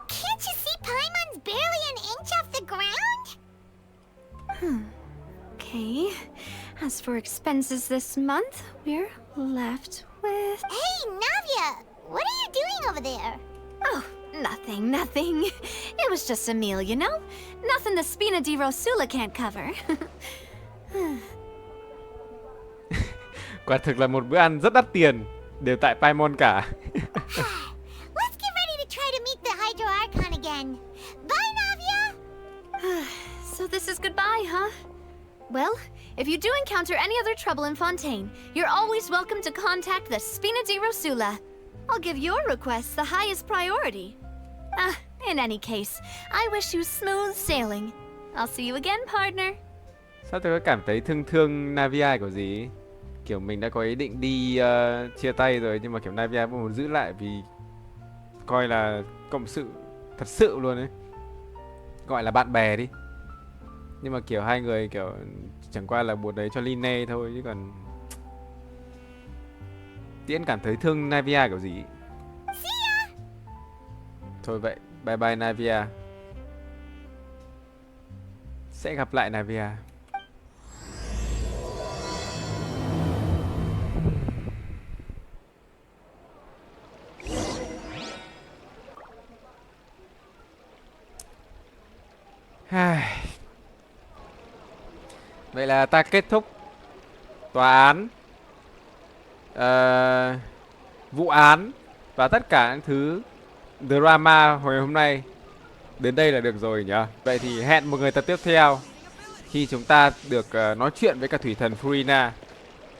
Can't you see Paimon's barely an inch off the ground? Okay. As for expenses this month, we're left with... Hey, Navia! What are you doing over there? Oh, nothing. It was just a meal, you know? Nothing the Spina di Rosula can't cover. Quả thực là một bữa ăn rất đắt tiền, đều tại Paimon cả. Let's get ready to try to meet the Hydro Archon again. Bye, Navia! So this is goodbye, huh? Well, if you do encounter any other trouble in Fontaine, you're always welcome to contact the Spina di Rosula. I'll give your request the highest priority. In any case, I wish you smooth sailing. I'll see you again, partner. Sao tôi có cảm thấy thương Navia kiểu gì? Kiểu mình đã có ý định đi chia tay rồi, nhưng mà kiểu Navia muốn giữ lại vì coi là cộng sự thật sự luôn ấy. Gọi là bạn bè đi. Nhưng mà kiểu hai người kiểu chẳng qua là buồn đấy cho Lyney thôi, chứ còn Tiễn cảm thấy thương Navia kiểu gì. Thôi vậy, bye bye Navia. Sẽ gặp lại Navia. Vậy là ta kết thúc tòa án, vụ án và tất cả những thứ drama hồi hôm nay. Đến đây là được rồi nhỉ. Vậy thì hẹn một người tập tiếp theo khi chúng ta được nói chuyện với cả thủy thần Furina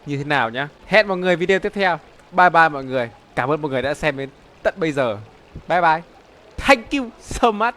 như thế nào nhá. Hẹn mọi người video tiếp theo. Bye bye mọi người. Cảm ơn mọi người đã xem đến tận bây giờ. Bye bye. Thank you so much.